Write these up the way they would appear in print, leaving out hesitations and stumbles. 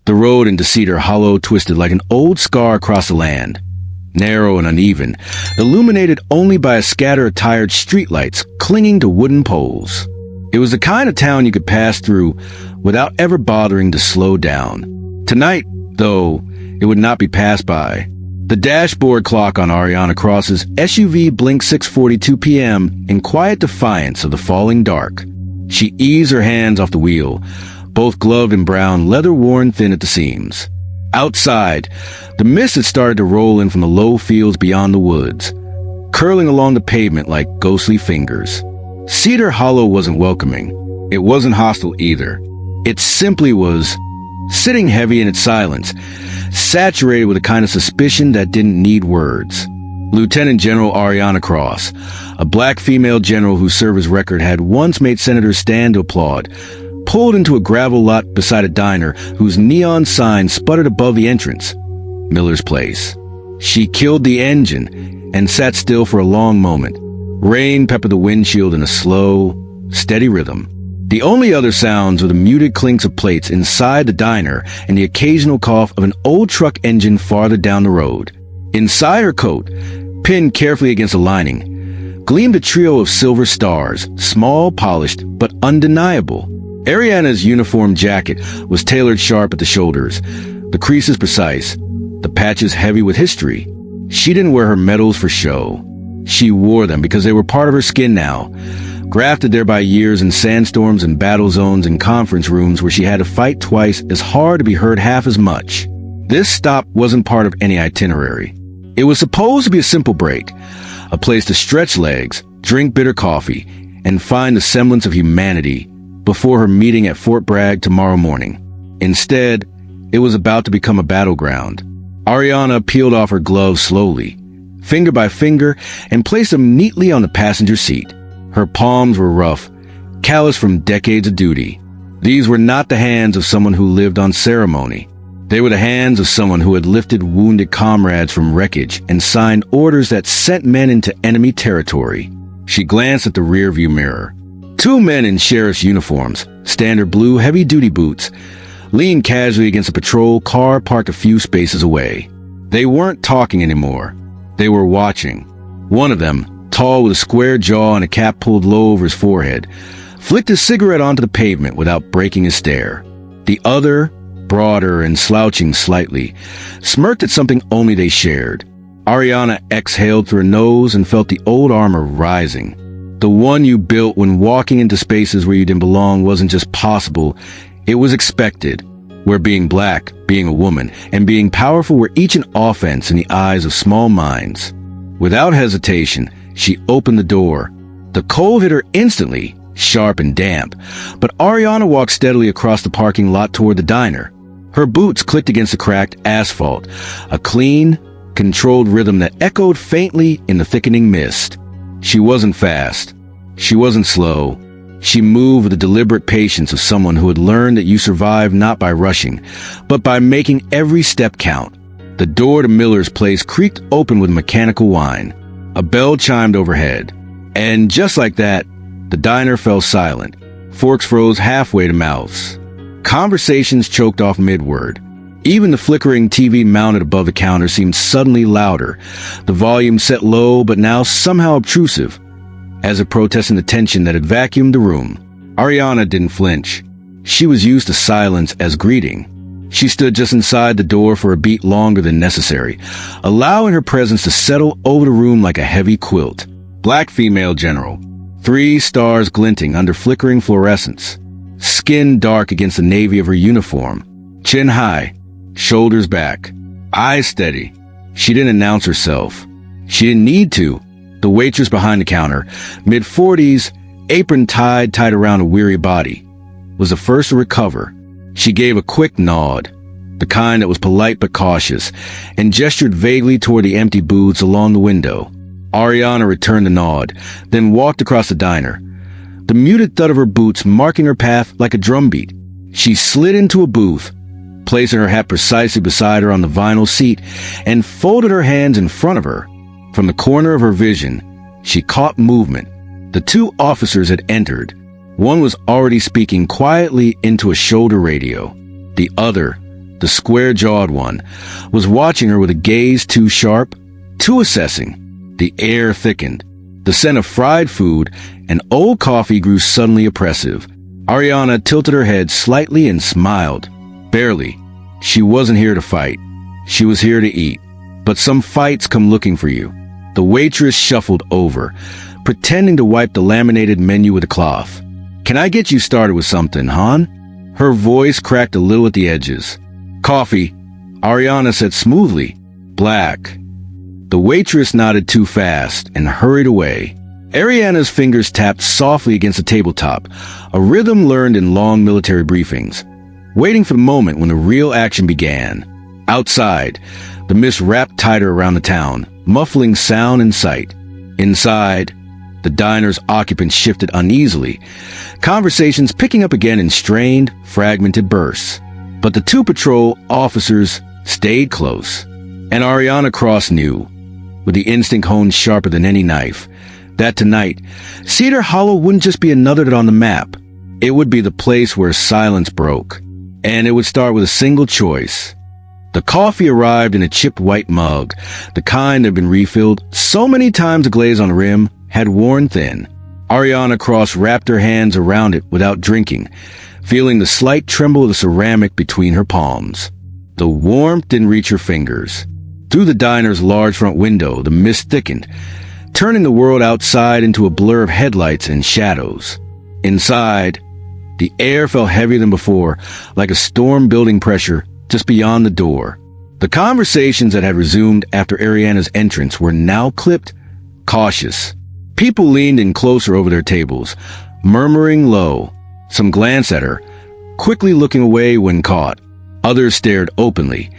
The road into Cedar Hollow twisted like an old scar across the land, narrow and uneven, illuminated only by a scatter of tired streetlights clinging to wooden poles. It was the kind of town you could pass through without ever bothering to slow down. Tonight, though, it would not be passed by. The dashboard clock on Ariana Cross's SUV blinked 6:42 p.m. in quiet defiance of the falling dark. She eased her hands off the wheel, both gloved and brown, leather worn thin at the seams. Outside, the mist had started to roll in from the low fields beyond the woods, curling along the pavement like ghostly fingers. Cedar Hollow wasn't welcoming. It wasn't hostile either. It simply was, sitting heavy in its silence, saturated with a kind of suspicion that didn't need words. Lieutenant General Ariana Cross, a black female general whose service record had once made senators stand to applaud, pulled into a gravel lot beside a diner whose neon sign sputtered above the entrance, Miller's Place. She killed the engine and sat still for a long moment. Rain peppered the windshield in a slow, steady rhythm. The only other sounds were the muted clinks of plates inside the diner and the occasional cough of an old truck engine farther down the road. Inside her coat, pinned carefully against the lining, gleamed a trio of silver stars, small, polished, but undeniable. Ariana's uniform jacket was tailored sharp at the shoulders, the creases precise, the patches heavy with history. She didn't wear her medals for show. She wore them because they were part of her skin now, grafted there by years in sandstorms and battle zones and conference rooms where she had to fight twice as hard to be heard half as much. This stop wasn't part of any itinerary. It was supposed to be a simple break, a place to stretch legs, drink bitter coffee, and find the semblance of humanity before her meeting at Fort Bragg tomorrow morning. Instead, it was about to become a battleground. Ariana peeled off her gloves slowly, finger by finger, and placed them neatly on the passenger seat. Her palms were rough, calloused from decades of duty. These were not the hands of someone who lived on ceremony. They were the hands of someone who had lifted wounded comrades from wreckage and signed orders that sent men into enemy territory. She glanced at the rearview mirror. Two men in sheriff's uniforms, standard blue heavy-duty boots, leaned casually against a patrol car parked a few spaces away. They weren't talking anymore. They were watching. One of them, tall with a square jaw and a cap pulled low over his forehead, flicked his cigarette onto the pavement without breaking his stare. The other, broader and slouching slightly, smirked at something only they shared. Ariana exhaled through her nose and felt the old armor rising. The one you built when walking into spaces where you didn't belong wasn't just possible, it was expected. Where being black, being a woman, and being powerful were each an offense in the eyes of small minds. Without hesitation, she opened the door. The cold hit her instantly, sharp and damp, but Ariana walked steadily across the parking lot toward the diner. Her boots clicked against the cracked asphalt, a clean, controlled rhythm that echoed faintly in the thickening mist. She wasn't fast. She wasn't slow. She moved with the deliberate patience of someone who had learned that you survive not by rushing, but by making every step count. The door to Miller's Place creaked open with mechanical whine. A bell chimed overhead. And just like that, the diner fell silent. Forks froze halfway to mouths. Conversations choked off mid-word. Even the flickering TV mounted above the counter seemed suddenly louder, the volume set low but now somehow obtrusive, as if protesting the tension that had vacuumed the room. Ariana didn't flinch. She was used to silence as greeting. She stood just inside the door for a beat longer than necessary, allowing her presence to settle over the room like a heavy quilt. Black female general. 3 stars glinting under flickering fluorescence. Skin dark against the navy of her uniform. Chin high. Shoulders back. Eyes steady. She didn't announce herself. She didn't need to. The waitress behind the counter, mid-40s, apron tied tight around a weary body, was the first to recover. She gave a quick nod, the kind that was polite but cautious, and gestured vaguely toward the empty booths along the window. Ariana returned the nod, then walked across the diner, the muted thud of her boots marking her path like a drumbeat. She slid into a booth, placing her hat precisely beside her on the vinyl seat, and folded her hands in front of her. From the corner of her vision, she caught movement. The 2 officers had entered. One was already speaking quietly into a shoulder radio. The other, the square-jawed one, was watching her with a gaze too sharp, too assessing. The air thickened. The scent of fried food and old coffee grew suddenly oppressive. Ariana tilted her head slightly and smiled. Barely. She wasn't here to fight. She was here to eat. But some fights come looking for you. The waitress shuffled over, pretending to wipe the laminated menu with a cloth. "Can I get you started with something, hon?" Her voice cracked a little at the edges. "Coffee," Ariana said smoothly. "Black." The waitress nodded too fast and hurried away. Ariana's fingers tapped softly against the tabletop, a rhythm learned in long military briefings, waiting for the moment when the real action began. Outside, the mist wrapped tighter around the town, muffling sound and sight. Inside, the diner's occupants shifted uneasily, conversations picking up again in strained, fragmented bursts. But the two patrol officers stayed close, and Ariana Cross knew, with the instinct honed sharper than any knife, that tonight, Cedar Hollow wouldn't just be another dot on the map. It would be the place where silence broke, and it would start with a single choice. The coffee arrived in a chipped white mug, the kind that had been refilled so many times the glaze on the rim had worn thin. Ariana Cross wrapped her hands around it without drinking, feeling the slight tremble of the ceramic between her palms. The warmth didn't reach her fingers. Through the diner's large front window, the mist thickened, turning the world outside into a blur of headlights and shadows. Inside, the air felt heavier than before, like a storm building pressure just beyond the door. The conversations that had resumed after Ariana's entrance were now clipped, cautious. People leaned in closer over their tables, murmuring low. Some glanced at her, quickly looking away when caught. Others stared openly,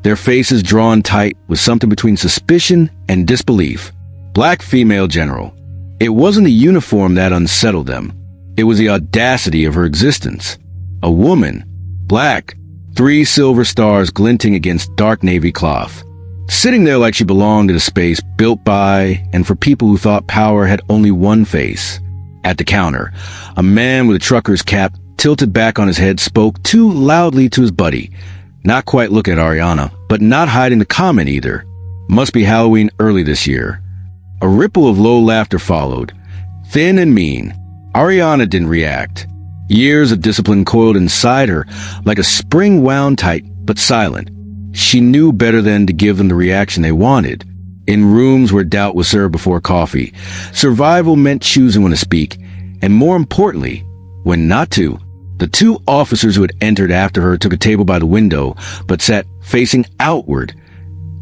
their faces drawn tight with something between suspicion and disbelief. Black female general. It wasn't the uniform that unsettled them. It was the audacity of her existence. A woman, black, 3 silver stars glinting against dark navy cloth, sitting there like she belonged in a space built by and for people who thought power had only one face. At the counter, a man with a trucker's cap tilted back on his head spoke too loudly to his buddy, not quite looking at Ariana, but not hiding the comment either. Must be Halloween early this year. A ripple of low laughter followed, thin and mean. Ariana didn't react. Years of discipline coiled inside her like a spring wound tight, but silent. She knew better than to give them the reaction they wanted. In rooms where doubt was served before coffee, survival meant choosing when to speak, and more importantly, when not to. The 2 officers who had entered after her took a table by the window, but sat facing outward,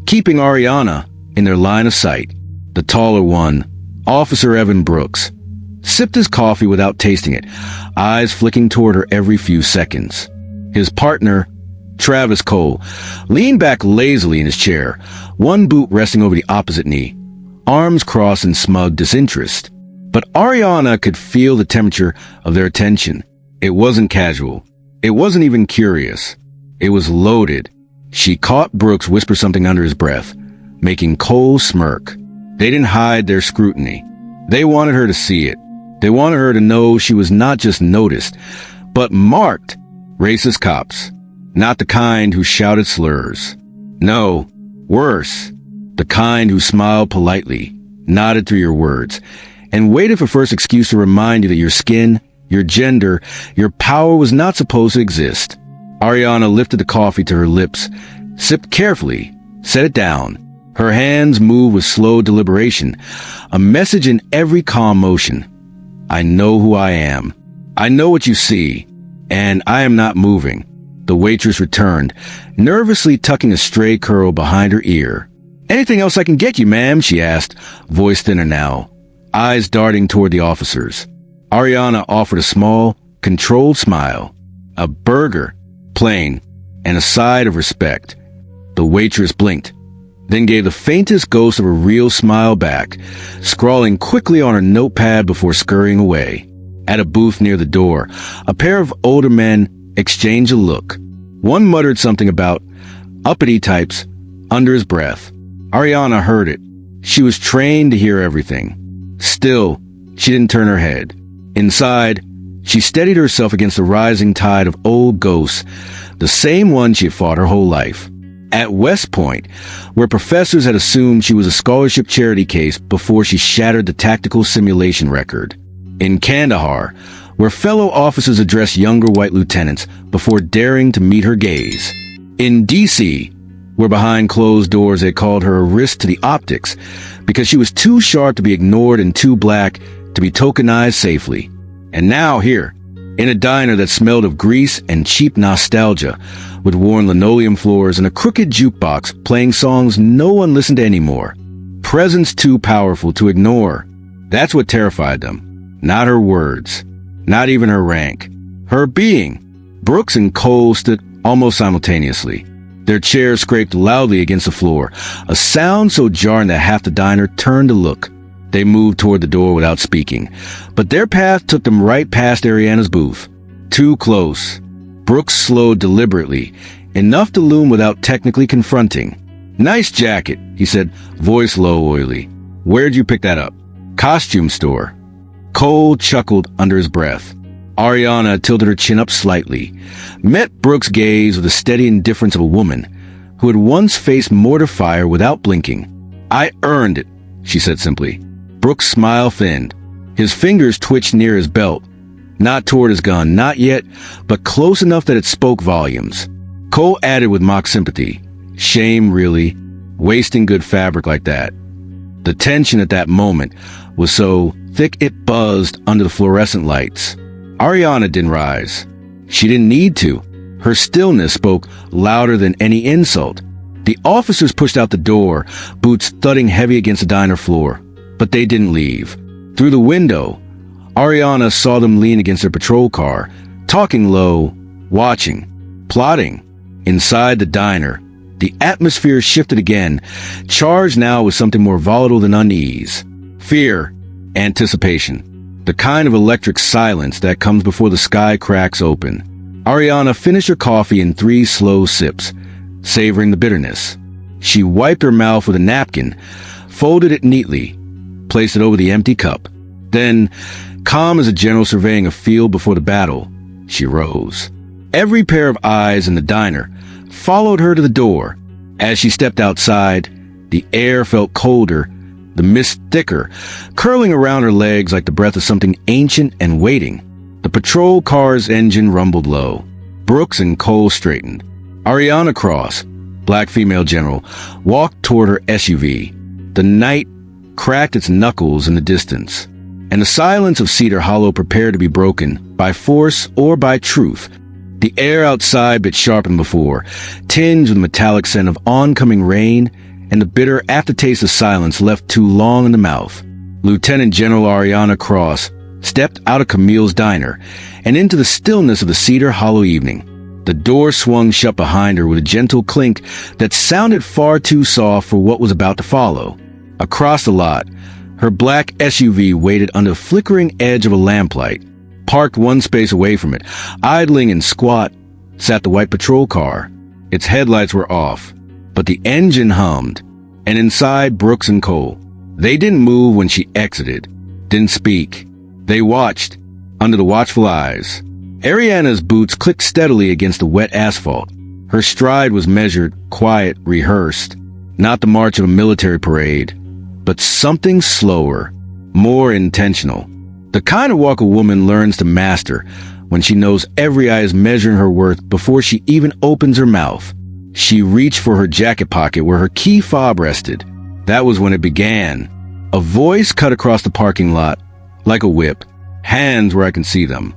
keeping Ariana in their line of sight. The taller one, Officer Evan Brooks, sipped his coffee without tasting it, eyes flicking toward her every few seconds. His partner, Travis Cole, leaned back lazily in his chair, one boot resting over the opposite knee, arms crossed in smug disinterest. But Ariana could feel the temperature of their attention. It wasn't casual. It wasn't even curious. It was loaded. She caught Brooks whisper something under his breath, making Cole smirk. They didn't hide their scrutiny. They wanted her to see it. They wanted her to know she was not just noticed, but marked. Racist cops. Not the kind who shouted slurs. No, worse. The kind who smiled politely, nodded through your words, and waited for first excuse to remind you that your skin, your gender, your power was not supposed to exist. Ariana lifted the coffee to her lips, sipped carefully, set it down. Her hands moved with slow deliberation, a message in every calm motion. I know who I am. I know what you see, and I am not moving. The waitress returned, nervously tucking a stray curl behind her ear. Anything else I can get you, ma'am? She asked, voice thinner now, eyes darting toward the officers. Ariana offered a small, controlled smile. A burger, plain, and a side of respect. The waitress blinked, then gave the faintest ghost of a real smile back, scrawling quickly on her notepad before scurrying away. At a booth near the door, a pair of older men exchanged a look. One muttered something about uppity types under his breath. Ariana heard it. She was trained to hear everything. Still, she didn't turn her head. Inside, she steadied herself against the rising tide of old ghosts, the same one she had fought her whole life. At West Point, where professors had assumed she was a scholarship charity case before she shattered the tactical simulation record. In Kandahar, where fellow officers addressed younger white lieutenants before daring to meet her gaze. In D.C., where behind closed doors they called her a risk to the optics because she was too sharp to be ignored and too black to be tokenized safely. And now here, in a diner that smelled of grease and cheap nostalgia, with worn linoleum floors and a crooked jukebox playing songs no one listened to anymore. Presence too powerful to ignore. That's what terrified them. Not her words. Not even her rank. Her being. Brooks and Cole stood almost simultaneously. Their chairs scraped loudly against the floor, a sound so jarring that half the diner turned to look. They moved toward the door without speaking, but their path took them right past Ariana's booth. Too close. Brooks slowed deliberately, enough to loom without technically confronting. "Nice jacket," he said, voice low, oily. "Where'd you pick that up?" "Costume store." Cole chuckled under his breath. Ariana tilted her chin up slightly, met Brooks' gaze with the steady indifference of a woman who had once faced mortar fire without blinking. "I earned it," she said simply. Brooks' smile thinned. His fingers twitched near his belt. Not toward his gun, not yet, but close enough that it spoke volumes. Cole added with mock sympathy. "Shame, really, wasting good fabric like that." The tension at that moment was so thick it buzzed under the fluorescent lights. Ariana didn't rise. She didn't need to. Her stillness spoke louder than any insult. The officers pushed out the door, boots thudding heavy against the diner floor. But they didn't leave. Through the window, Ariana saw them lean against their patrol car, talking low, watching, plotting. Inside the diner, the atmosphere shifted again, charged now with something more volatile than unease. Fear, anticipation, the kind of electric silence that comes before the sky cracks open. Ariana finished her coffee in 3 slow sips, savoring the bitterness. She wiped her mouth with a napkin, folded it neatly, placed it over the empty cup. Then, calm as a general surveying a field before the battle, she rose. Every pair of eyes in the diner followed her to the door. As she stepped outside, the air felt colder, the mist thicker, curling around her legs like the breath of something ancient and waiting. The patrol car's engine rumbled low. Brooks and Cole straightened. Ariana Cross, black female general, walked toward her SUV. The night cracked its knuckles in the distance, and the silence of Cedar Hollow prepared to be broken by force or by truth. The air outside bit sharper than before, tinged with the metallic scent of oncoming rain, and the bitter aftertaste of silence left too long in the mouth. Lieutenant General Ariana Cross stepped out of Camille's diner and into the stillness of the Cedar Hollow evening. The door swung shut behind her with a gentle clink that sounded far too soft for what was about to follow. Across the lot, her black SUV waited under the flickering edge of a lamplight. Parked one space away from it, idling and squat, sat the white patrol car. Its headlights were off, but the engine hummed, and inside Brooks and Cole. They didn't move when she exited, didn't speak. They watched, under the watchful eyes. Ariana's boots clicked steadily against the wet asphalt. Her stride was measured, quiet, rehearsed. Not the march of a military parade, but something slower, more intentional. The kind of walk a woman learns to master when she knows every eye is measuring her worth before she even opens her mouth. She reached for her jacket pocket where her key fob rested. That was when it began. A voice cut across the parking lot, like a whip, hands where I can see them.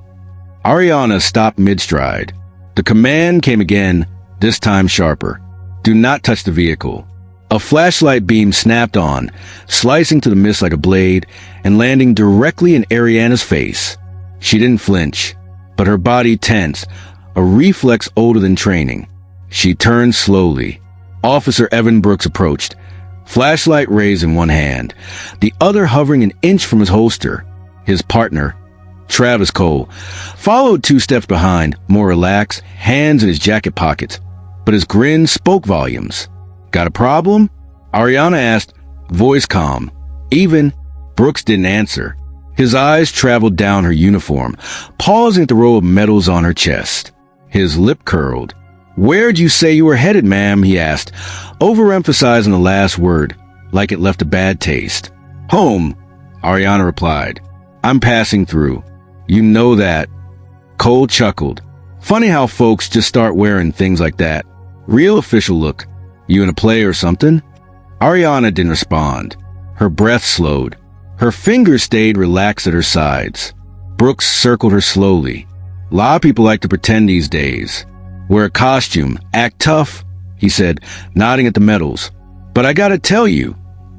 Ariana stopped mid-stride. The command came again, this time sharper. Do not touch the vehicle. A flashlight beam snapped on, slicing to the mist like a blade and landing directly in Ariana's face. She didn't flinch, but her body tensed, a reflex older than training. She turned slowly. Officer Evan Brooks approached, flashlight raised in one hand, the other hovering an inch from his holster. His partner, Travis Cole, followed 2 steps behind, more relaxed, hands in his jacket pockets, but his grin spoke volumes. Got a problem? Ariana asked, voice calm. Even Brooks didn't answer. His eyes traveled down her uniform, pausing at the row of medals on her chest. His lip curled. "Where'd you say you were headed, ma'am?" he asked, overemphasizing the last word, like it left a bad taste. "Home," Ariana replied. "I'm passing through. You know that." Cole chuckled. "Funny how folks just start wearing things like that. Real official look. You in a play or something?" Ariana didn't respond. Her breath slowed. Her fingers stayed relaxed at her sides. Brooks circled her slowly. "A lot of people like to pretend these days. Wear a costume, act tough," he said, nodding at the medals. "But I gotta tell you,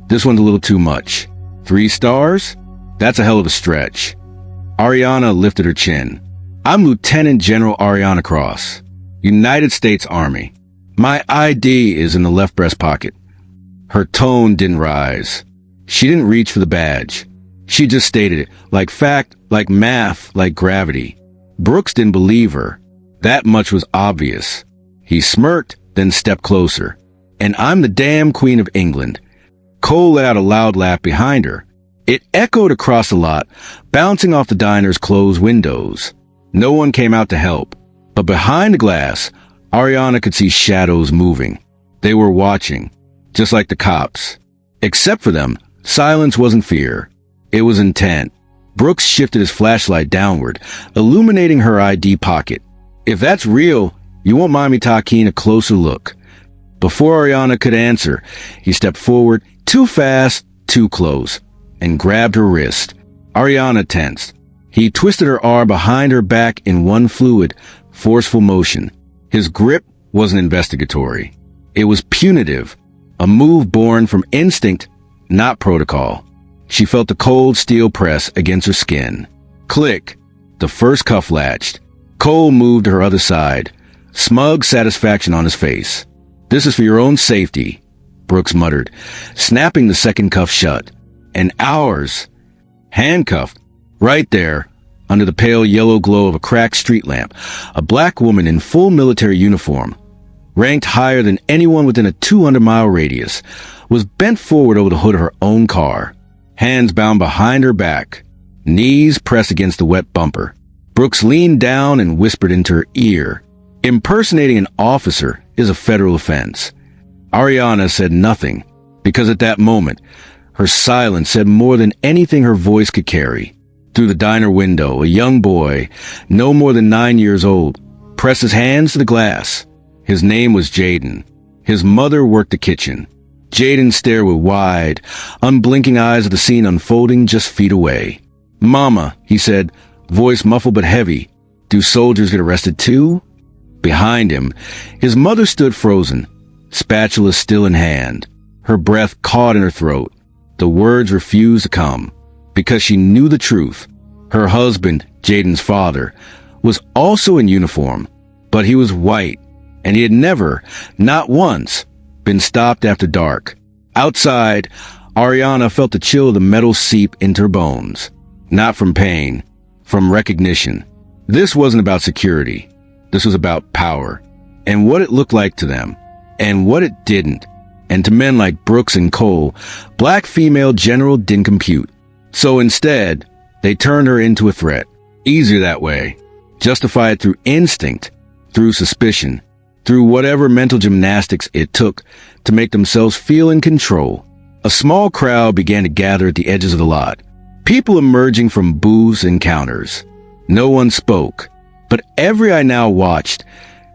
this one's a little too much. 3 stars? That's a hell of a stretch." Ariana lifted her chin. "I'm Lieutenant General Ariana Cross, United States Army. My ID is in the left breast pocket." Her tone didn't rise. She didn't reach for the badge. She just stated it, like fact, like math, like gravity. Brooks didn't believe her. That much was obvious. He smirked, then stepped closer. "And I'm the damn Queen of England." Cole let out a loud laugh behind her. It echoed across the lot, bouncing off the diner's closed windows. No one came out to help. But behind the glass, Ariana could see shadows moving. They were watching, just like the cops. Except for them, silence wasn't fear. It was intent. Brooks shifted his flashlight downward, illuminating her ID pocket. "If that's real, you won't mind me taking a closer look." Before Ariana could answer, he stepped forward, too fast, too close, and grabbed her wrist. Ariana tensed. He twisted her arm behind her back in one fluid, forceful motion. His grip wasn't investigatory. It was punitive, a move born from instinct, not protocol. She felt the cold steel press against her skin. Click. The first cuff latched. Cole moved to her other side, smug satisfaction on his face. "This is for your own safety," Brooks muttered, snapping the second cuff shut. "And ours." Handcuffed. Right there, under the pale yellow glow of a cracked street lamp, a black woman in full military uniform, ranked higher than anyone within a 200-mile radius, was bent forward over the hood of her own car, hands bound behind her back, knees pressed against the wet bumper. Brooks leaned down and whispered into her ear, "Impersonating an officer is a federal offense." Ariana said nothing, because at that moment, her silence said more than anything her voice could carry. Through the diner window, a young boy, no more than 9 years old, pressed his hands to the glass. His name was Jaden. His mother worked the kitchen. Jaden stared with wide, unblinking eyes at the scene unfolding just feet away. "Mama," he said, voice muffled but heavy, "do soldiers get arrested too?" Behind him, his mother stood frozen, spatula still in hand, her breath caught in her throat. The words refused to come, because she knew the truth. Her husband, Jaden's father, was also in uniform, but he was white, and he had never, not once, been stopped after dark. Outside, Ariana felt the chill of the metal seep into her bones. Not from pain, from recognition. This wasn't about security. This was about power, and what it looked like to them, and what it didn't. And to men like Brooks and Cole, black female general didn't compute. So instead, they turned her into a threat. Easier that way. Justify it through instinct, through suspicion, through whatever mental gymnastics it took to make themselves feel in control. A small crowd began to gather at the edges of the lot, people emerging from booths and counters. No one spoke, but every eye now watched,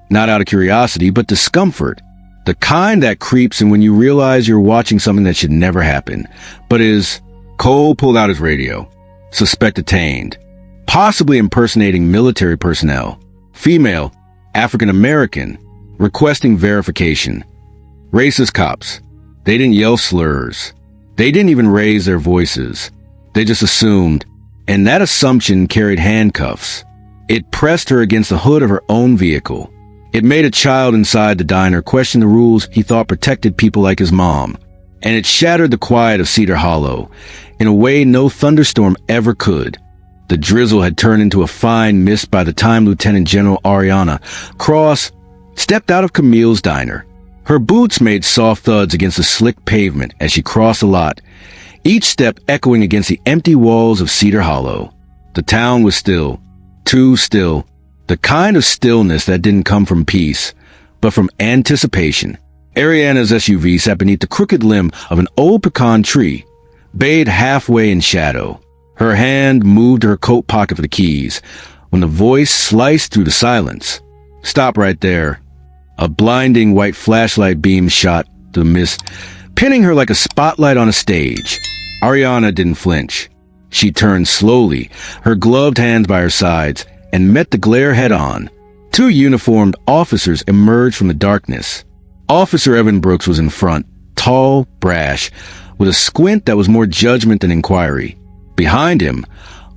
not out of curiosity, but discomfort. The kind that creeps in when you realize you're watching something that should never happen, but is. Cole pulled out his radio. Suspect detained. Possibly impersonating military personnel. Female, African American, requesting verification. Racist cops. They didn't yell slurs. They didn't even raise their voices. They just assumed, and that assumption carried handcuffs. It pressed her against the hood of her own vehicle. It made a child inside the diner question the rules he thought protected people like his mom. And it shattered the quiet of Cedar Hollow in a way no thunderstorm ever could. The drizzle had turned into a fine mist by the time Lieutenant General Ariana Cross stepped out of Camille's diner. Her boots made soft thuds against the slick pavement as she crossed the lot, each step echoing against the empty walls of Cedar Hollow. The town was still, too still, the kind of stillness that didn't come from peace, but from anticipation. Ariana's SUV sat beneath the crooked limb of an old pecan tree, bayed halfway in shadow. Her hand moved to her coat pocket for the keys, when the voice sliced through the silence. "Stop right there." A blinding white flashlight beam shot through the mist, pinning her like a spotlight on a stage. Ariana didn't flinch. She turned slowly, her gloved hands by her sides, and met the glare head-on. Two uniformed officers emerged from the darkness. Officer Evan Brooks was in front, tall, brash, with a squint that was more judgment than inquiry. Behind him,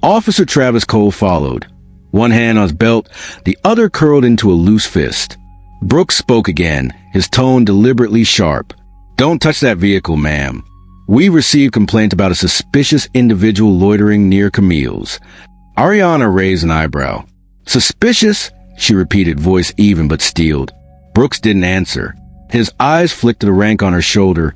Officer Travis Cole followed, one hand on his belt, the other curled into a loose fist. Brooks spoke again, his tone deliberately sharp. "Don't touch that vehicle, ma'am. We received complaint about a suspicious individual loitering near Camille's." Ariana raised an eyebrow. "Suspicious?" she repeated, voice even but steeled. Brooks didn't answer. His eyes flicked to the rank on her shoulder.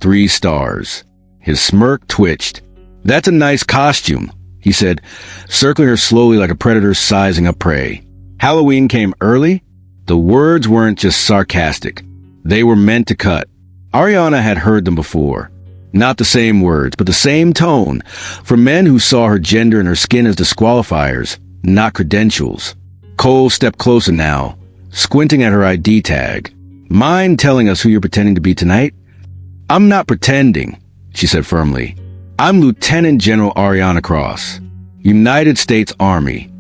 3 stars. His smirk twitched. "That's a nice costume," he said, circling her slowly like a predator sizing up prey. "Halloween came early?" The words weren't just sarcastic. They were meant to cut. Ariana had heard them before. Not the same words, but the same tone, from men who saw her gender and her skin as disqualifiers, not credentials. Cole stepped closer now, squinting at her ID tag. "Mind telling us who you're pretending to be tonight?" "I'm not pretending," she said firmly. "I'm Lieutenant General Ariana Cross, United States Army."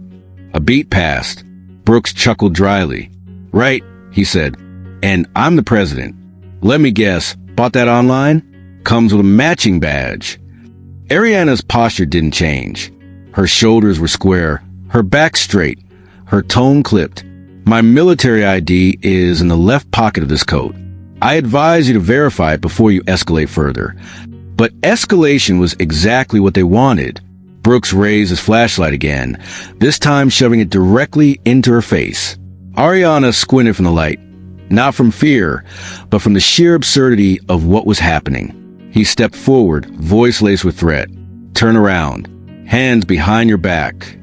A beat passed. Brooks chuckled dryly. "Right," he said. "And I'm the president. Let me guess, bought that online? Comes with a matching badge." Ariana's posture didn't change. Her shoulders were square, her back straight, her tone clipped. "My military ID is in the left pocket of this coat. I advise you to verify it before you escalate further." But escalation was exactly what they wanted. Brooks raised his flashlight again, this time shoving it directly into her face. Ariana squinted from the light, not from fear, but from the sheer absurdity of what was happening. He stepped forward, voice laced with threat. "Turn around. Hands behind your back."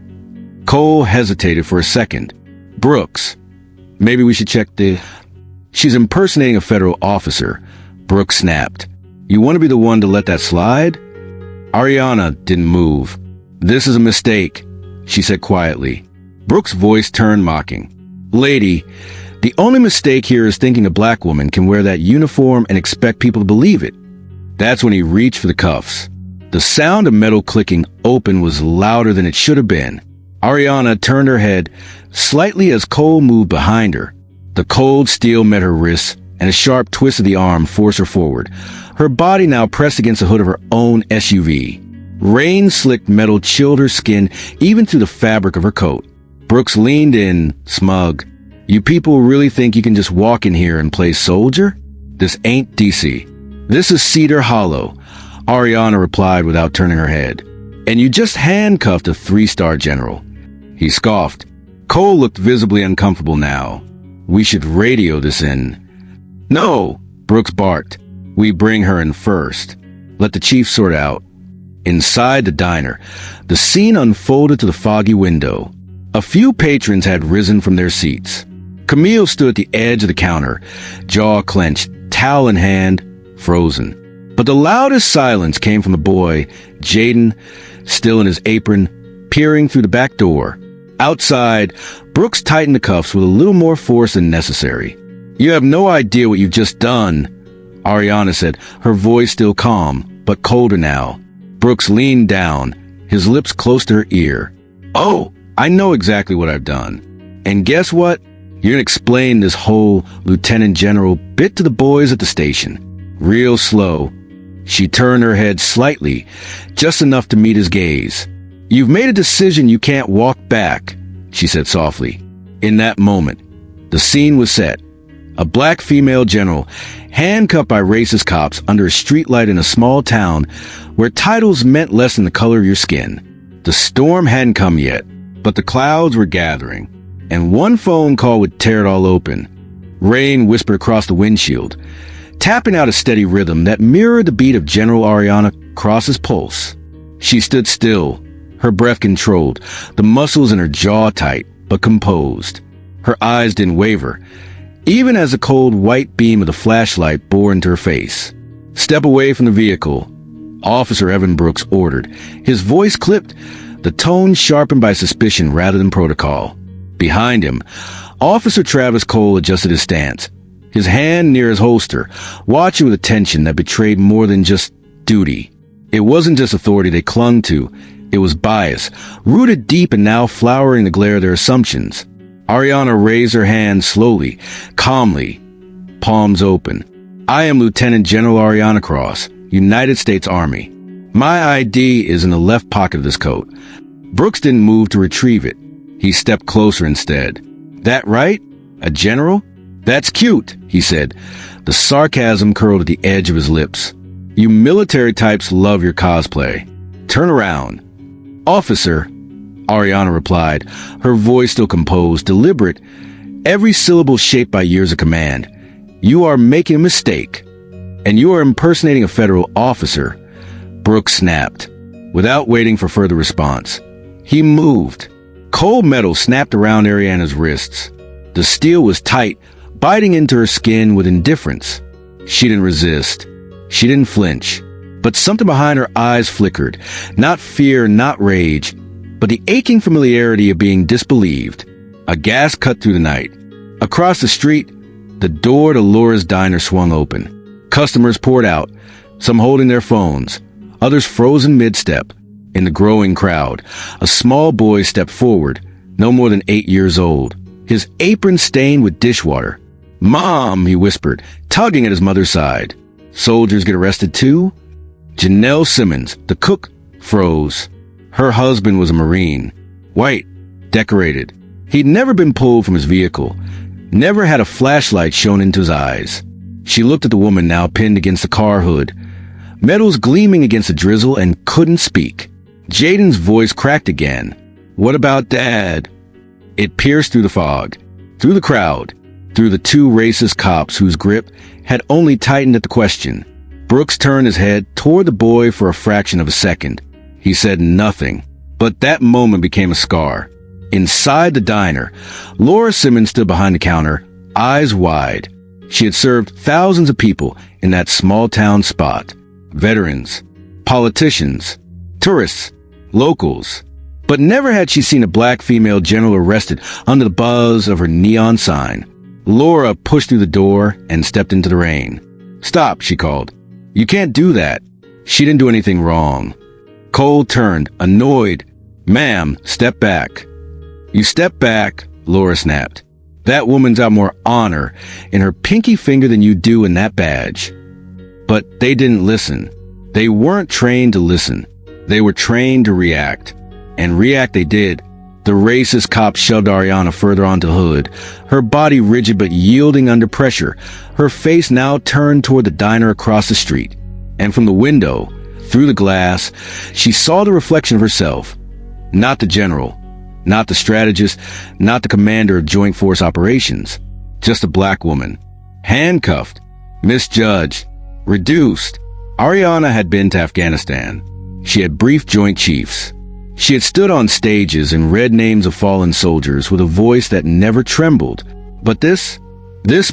Cole hesitated for a second. "Brooks, maybe we should check the..." "She's impersonating a federal officer," Brooks snapped. "You want to be the one to let that slide?" Ariana didn't move. "This is a mistake," she said quietly. Brooks' voice turned mocking. "Lady, the only mistake here is thinking a black woman can wear that uniform and expect people to believe it." That's when he reached for the cuffs. The sound of metal clicking open was louder than it should have been. Ariana turned her head slightly as Cole moved behind her. The cold steel met her wrists, and a sharp twist of the arm forced her forward, her body now pressed against the hood of her own SUV. Rain-slicked metal chilled her skin even through the fabric of her coat. Brooks leaned in, smug. "You people really think you can just walk in here and play soldier? This ain't DC. This is Cedar Hollow," Ariana replied without turning her head. "And you just handcuffed a 3-star general." He scoffed. Cole looked visibly uncomfortable now. "We should radio this in." "No," Brooks barked. "We bring her in first. Let the chief sort out." Inside the diner, the scene unfolded to the foggy window. A few patrons had risen from their seats. Camille stood at the edge of the counter, jaw clenched, towel in hand, frozen. But the loudest silence came from the boy, Jaden, still in his apron, peering through the back door. Outside, Brooks tightened the cuffs with a little more force than necessary. "You have no idea what you've just done," Ariana said, her voice still calm, but colder now. Brooks leaned down, his lips close to her ear. "Oh, I know exactly what I've done. And guess what? You're gonna explain this whole Lieutenant General bit to the boys at the station." Real slow, she turned her head slightly, just enough to meet his gaze. "You've made a decision you can't walk back," she said softly. In that moment, the scene was set. A black female general, handcuffed by racist cops under a streetlight in a small town where titles meant less than the color of your skin. The storm hadn't come yet, but the clouds were gathering, and one phone call would tear it all open. Rain whispered across the windshield, tapping out a steady rhythm that mirrored the beat of General Ariana Cross's pulse. She stood still, her breath controlled, the muscles in her jaw tight, but composed. Her eyes didn't waver, even as the cold white beam of the flashlight bore into her face. "Step away from the vehicle," Officer Evan Brooks ordered, his voice clipped, the tone sharpened by suspicion rather than protocol. Behind him, Officer Travis Cole adjusted his stance, his hand near his holster, watching with a tension that betrayed more than just duty. It wasn't just authority they clung to, it was bias, rooted deep and now flowering the glare of their assumptions. Ariana raised her hand slowly, calmly, palms open. "I am Lieutenant General Ariana Cross, United States Army. My ID is in the left pocket of this coat." Brooks didn't move to retrieve it. He stepped closer instead. "That right? A general? That's cute," he said. The sarcasm curled at the edge of his lips. "You military types love your cosplay. Turn around." "Officer," Ariana replied, her voice still composed, deliberate, every syllable shaped by years of command. "You are making a mistake, and you are impersonating a federal officer." Brooks snapped, without waiting for further response. He moved. Cold metal snapped around Ariana's wrists. The steel was tight, biting into her skin with indifference. She didn't resist. She didn't flinch. But something behind her eyes flickered. Not fear, not rage, but the aching familiarity of being disbelieved. A gas cut through the night. Across the street, the door to Laura's diner swung open. Customers poured out, some holding their phones, others frozen mid-step. In the growing crowd, a small boy stepped forward, no more than 8 years old, his apron stained with dishwater. "Mom," he whispered, tugging at his mother's side. "Soldiers get arrested too?" Janelle Simmons, the cook, froze. Her husband was a Marine. White, decorated. He'd never been pulled from his vehicle, never had a flashlight shone into his eyes. She looked at the woman now pinned against the car hood, metals gleaming against the drizzle, and couldn't speak. Jaden's voice cracked again. "What about Dad?" It pierced through the fog, through the crowd, through the two racist cops whose grip had only tightened at the question. Brooks turned his head toward the boy for a fraction of a second. He said nothing, but that moment became a scar. Inside the diner, Laura Simmons stood behind the counter, eyes wide. She had served thousands of people in that small-town spot. Veterans, politicians, tourists, locals. But never had she seen a black female general arrested under the buzz of her neon sign. Laura pushed through the door and stepped into the rain. "Stop," she called. "You can't do that." She didn't do anything wrong. Cole turned, annoyed. "Ma'am, step back." "You step back," Laura snapped. "That woman's got more honor in her pinky finger than you do in that badge." But they didn't listen. They weren't trained to listen. They were trained to react. And react they did. The racist cop shoved Ariana further onto the hood, her body rigid but yielding under pressure, her face now turned toward the diner across the street. And from the window, through the glass, she saw the reflection of herself. Not the general, not the strategist, not the commander of Joint Force Operations. Just a black woman. Handcuffed, misjudged, reduced. Ariana had been to Afghanistan. She had briefed Joint Chiefs. She had stood on stages and read names of fallen soldiers with a voice that never trembled. But this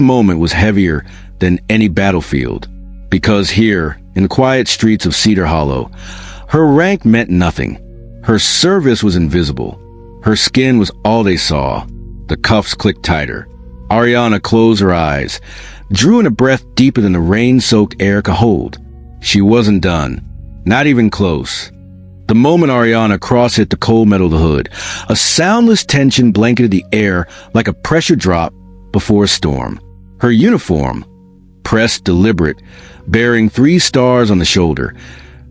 moment was heavier than any battlefield. Because here, in the quiet streets of Cedar Hollow, her rank meant nothing. Her service was invisible. Her skin was all they saw. The cuffs clicked tighter. Ariana closed her eyes, drew in a breath deeper than the rain-soaked air could hold. She wasn't done. Not even close. The moment Ariana cross-hit the cold metal of the hood, a soundless tension blanketed the air like a pressure drop before a storm. Her uniform, pressed deliberate, bearing 3 stars on the shoulder,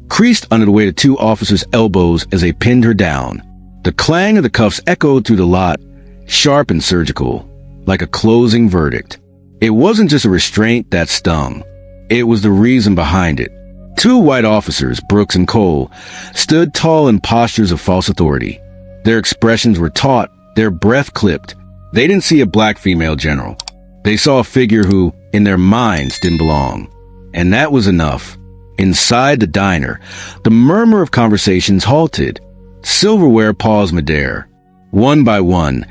creased under the weight of 2 officers' elbows as they pinned her down. The clang of the cuffs echoed through the lot, sharp and surgical, like a closing verdict. It wasn't just a restraint that stung. It was the reason behind it. 2 white officers, Brooks and Cole, stood tall in postures of false authority. Their expressions were taut, their breath clipped. They didn't see a black female general. They saw a figure who, in their minds, didn't belong. And that was enough. Inside the diner, the murmur of conversations halted. Silverware paused midair. One by one,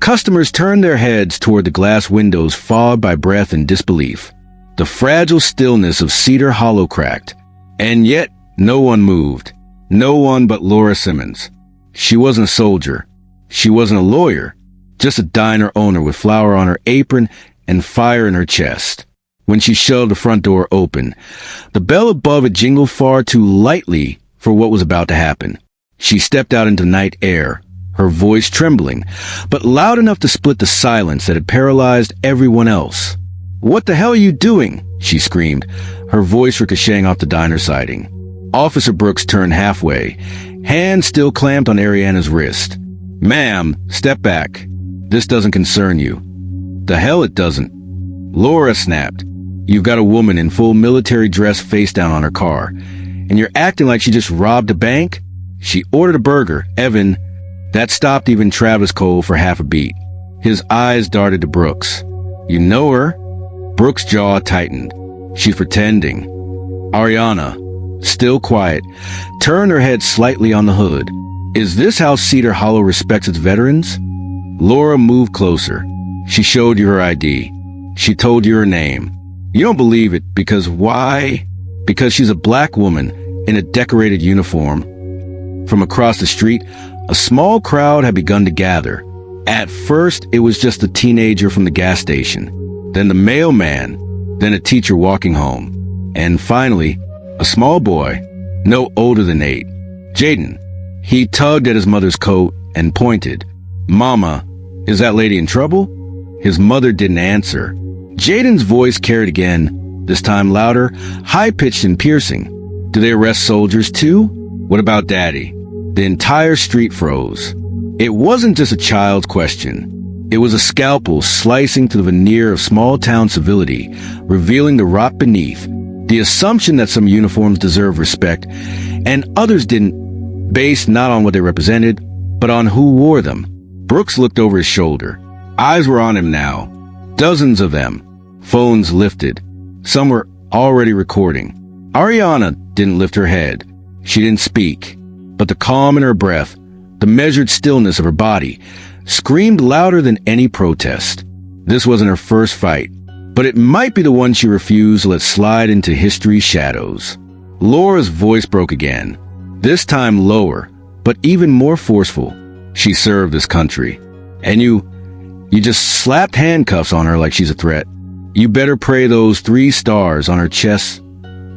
Customers turned their heads toward the glass windows, fogged by breath and disbelief. The fragile stillness of Cedar Hollow cracked, and yet no one moved. No one but Laura Simmons. She wasn't a soldier. She wasn't a lawyer. Just a diner owner with flour on her apron and fire in her chest. When she shoved the front door open, the bell above it jingled far too lightly for what was about to happen. She stepped out into night air, her voice trembling, but loud enough to split the silence that had paralyzed everyone else. "What the hell are you doing?" she screamed, her voice ricocheting off the diner siding. Officer Brooks turned halfway, hand still clamped on Ariana's wrist. "Ma'am, step back. This doesn't concern you." "The hell it doesn't." Laura snapped. "You've got a woman in full military dress face down on her car, and you're acting like she just robbed a bank?" She ordered a burger, Evan. That stopped even Travis Cole for half a beat. His eyes darted to Brooks. "You know her?" Brooks' jaw tightened. "She's pretending." Ariana, still quiet, turned her head slightly on the hood. "Is this how Cedar Hollow respects its veterans?" Laura moved closer. "She showed you her ID. She told you her name. You don't believe it because why? Because she's a black woman in a decorated uniform." From across the street, a small crowd had begun to gather. At first, it was just a teenager from the gas station, then the mailman, then a teacher walking home, and finally, a small boy, no older than 8. Jaden. He tugged at his mother's coat and pointed. "Mama, is that lady in trouble?" His mother didn't answer. Jaden's voice carried again, this time louder, high-pitched and piercing. "Do they arrest soldiers too? What about Daddy?" The entire street froze. It wasn't just a child's question. It was a scalpel slicing through the veneer of small-town civility, revealing the rot beneath, the assumption that some uniforms deserve respect, and others didn't, based not on what they represented, but on who wore them. Brooks looked over his shoulder. Eyes were on him now. Dozens of them. Phones lifted. Some were already recording. Ariana didn't lift her head. She didn't speak. But the calm in her breath, the measured stillness of her body, screamed louder than any protest. This wasn't her first fight, but it might be the one she refused to let slide into history's shadows. Laura's voice broke again, this time lower, but even more forceful. "She served this country. And you just slapped handcuffs on her like she's a threat. You better pray those 3 stars on her chest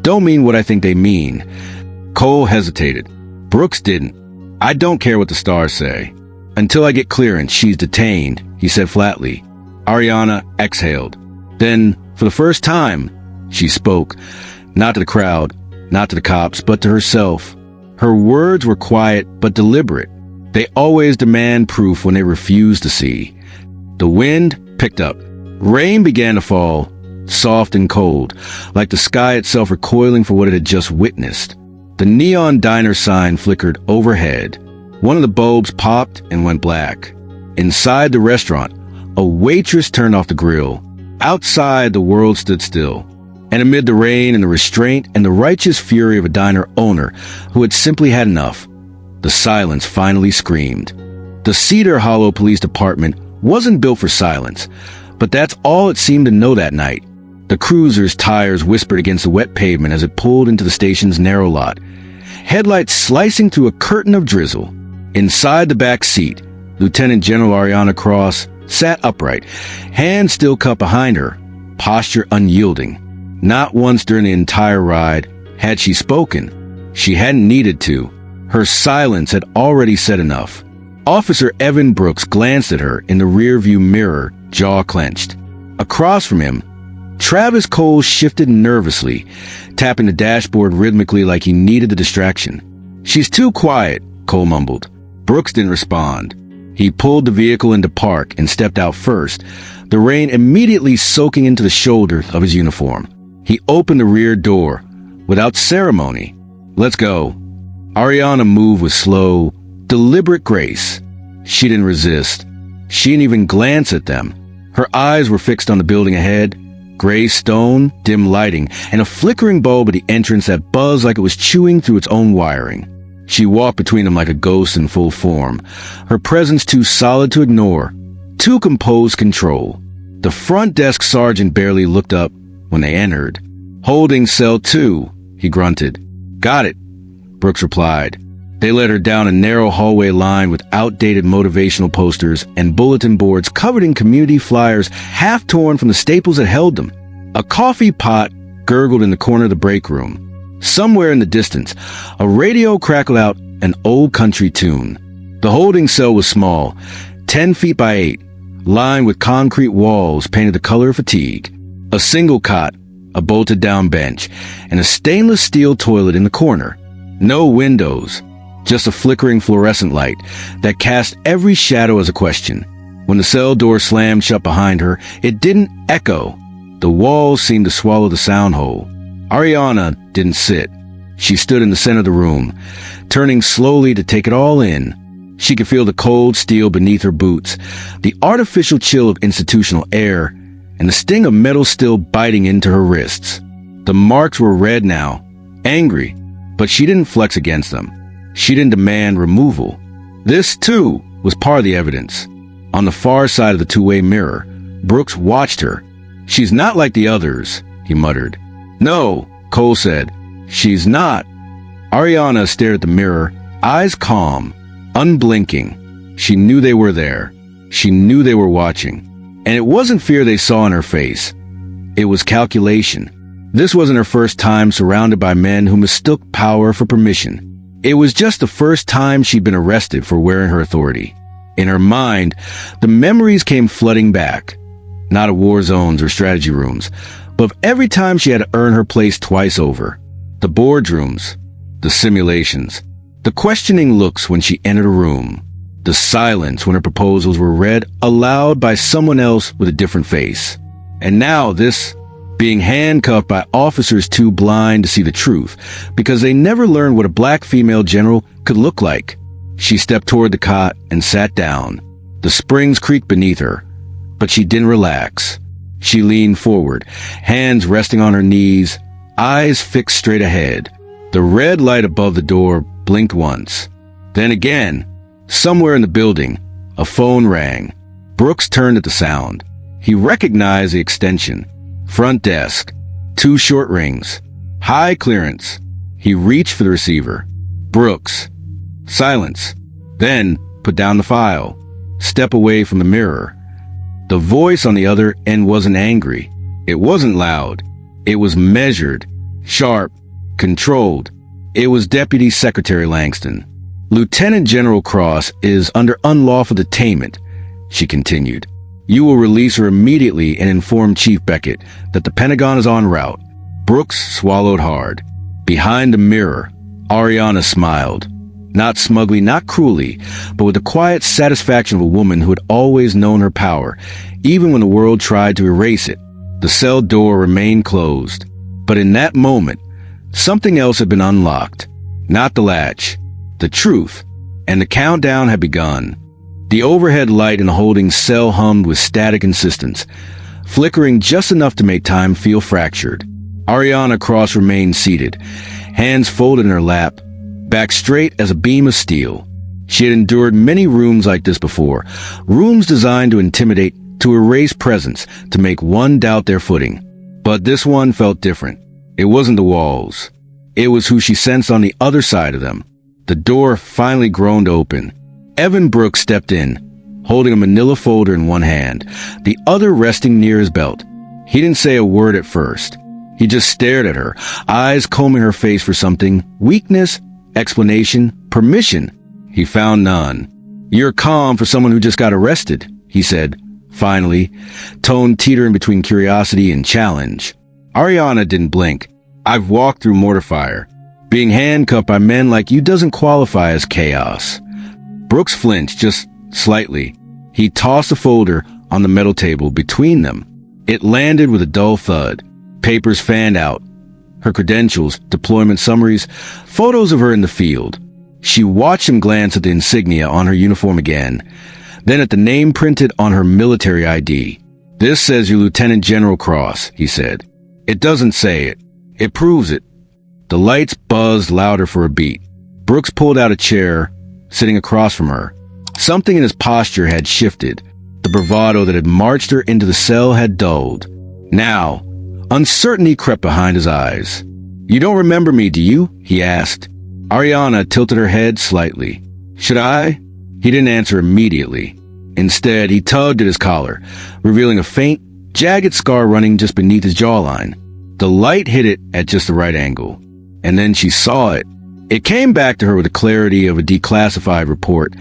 don't mean what I think they mean." Cole hesitated. Brooks didn't. "I don't care what the stars say. Until I get clearance, she's detained," he said flatly. Ariana exhaled. Then, for the first time, she spoke, not to the crowd, not to the cops, but to herself. Her words were quiet but deliberate. They always demand proof when they refuse to see. The wind picked up. Rain began to fall, soft and cold, like the sky itself recoiling for what it had just witnessed. The neon diner sign flickered overhead. One of the bulbs popped and went black. Inside the restaurant, a waitress turned off the grill. Outside, the world stood still. And amid the rain and the restraint and the righteous fury of a diner owner who had simply had enough, the silence finally screamed. The Cedar Hollow Police Department wasn't built for silence, but that's all it seemed to know that night. The cruiser's tires whispered against the wet pavement as it pulled into the station's narrow lot, headlights slicing through a curtain of drizzle. Inside the back seat, Lieutenant General Ariana Cross sat upright, hands still cupped behind her, posture unyielding. Not once during the entire ride had she spoken. She hadn't needed to. Her silence had already said enough. Officer Evan Brooks glanced at her in the rearview mirror, jaw clenched. Across from him, Travis Cole shifted nervously, tapping the dashboard rhythmically like he needed the distraction. "She's too quiet," Cole mumbled. Brooks didn't respond. He pulled the vehicle into park and stepped out first, the rain immediately soaking into the shoulder of his uniform. He opened the rear door, without ceremony. "Let's go." Ariana moved with slow, deliberate grace. She didn't resist. She didn't even glance at them. Her eyes were fixed on the building ahead, gray stone, dim lighting, and a flickering bulb at the entrance that buzzed like it was chewing through its own wiring. She walked between them like a ghost in full form, her presence too solid to ignore, too composed control. The front desk sergeant barely looked up when they entered. "Holding cell 2, he grunted. "Got it," Brooks replied. They led her down a narrow hallway lined with outdated motivational posters and bulletin boards covered in community flyers half torn from the staples that held them. A coffee pot gurgled in the corner of the break room. Somewhere in the distance, a radio crackled out an old country tune. The holding cell was small, 10 feet by 8, lined with concrete walls painted the color of fatigue. A single cot, a bolted-down bench, and a stainless steel toilet in the corner. No windows, just a flickering fluorescent light that cast every shadow as a question. When the cell door slammed shut behind her, it didn't echo. The walls seemed to swallow the sound whole. Ariana didn't sit. She stood in the center of the room, turning slowly to take it all in. She could feel the cold steel beneath her boots, the artificial chill of institutional air, and the sting of metal still biting into her wrists. The marks were red now, angry, but she didn't flex against them. She didn't demand removal. This, too, was part of the evidence. On the far side of the two-way mirror, Brooks watched her. "She's not like the others," he muttered. "No," Cole said. "She's not." Ariana stared at the mirror, eyes calm, unblinking. She knew they were there. She knew they were watching. And it wasn't fear they saw in her face. It was calculation. This wasn't her first time surrounded by men who mistook power for permission. It was just the first time she'd been arrested for wearing her authority. In her mind, the memories came flooding back. Not of war zones or strategy rooms, but of every time she had to earn her place twice over. The boardrooms, the simulations, the questioning looks when she entered a room, the silence when her proposals were read aloud by someone else with a different face. And now this, being handcuffed by officers too blind to see the truth, because they never learned what a black female general could look like. She stepped toward the cot and sat down. The springs creaked beneath her, but she didn't relax. She leaned forward, hands resting on her knees, eyes fixed straight ahead. The red light above the door blinked once. Then again, somewhere in the building, a phone rang. Brooks turned at the sound. He recognized the extension. Front desk. 2 short rings. High clearance. He reached for the receiver. Brooks. Silence. Then put down the file. Step away from the mirror. The voice on the other end wasn't angry. It wasn't loud. It was measured, sharp, controlled. It was Deputy Secretary Langston. "Lieutenant General Cross is under unlawful detainment," she continued. "You will release her immediately and inform Chief Beckett that the Pentagon is en route." Brooks swallowed hard. Behind the mirror, Ariana smiled. Not smugly, not cruelly, but with the quiet satisfaction of a woman who had always known her power, even when the world tried to erase it. The cell door remained closed. But in that moment, something else had been unlocked. Not the latch, the truth, and the countdown had begun. The overhead light in the holding cell hummed with static insistence, flickering just enough to make time feel fractured. Ariana Cross remained seated, hands folded in her lap, back straight as a beam of steel. She had endured many rooms like this before, rooms designed to intimidate, to erase presence, to make one doubt their footing. But this one felt different. It wasn't the walls. It was who she sensed on the other side of them. The door finally groaned open. Evan Brooks stepped in, holding a manila folder in one hand, the other resting near his belt. He didn't say a word at first. He just stared at her, eyes combing her face for something, weakness, explanation, permission. He found none. "You're calm for someone who just got arrested," he said, finally, tone teetering between curiosity and challenge. Ariana didn't blink. "I've walked through mortar fire. Being handcuffed by men like you doesn't qualify as chaos." Brooks flinched just slightly. He tossed the folder on the metal table between them. It landed with a dull thud. Papers fanned out. Her credentials, deployment summaries, photos of her in the field. She watched him glance at the insignia on her uniform again, then at the name printed on her military ID. "This says you're Lieutenant General Cross," he said. "It doesn't say it. It proves it." The lights buzzed louder for a beat. Brooks pulled out a chair, sitting across from her. Something in his posture had shifted. The bravado that had marched her into the cell had dulled. Now, uncertainty crept behind his eyes. "You don't remember me, do you?" he asked. Ariana tilted her head slightly. "Should I?" He didn't answer immediately. Instead, he tugged at his collar, revealing a faint, jagged scar running just beneath his jawline. The light hit it at just the right angle. And then she saw it. It came back to her with the clarity of a declassified report.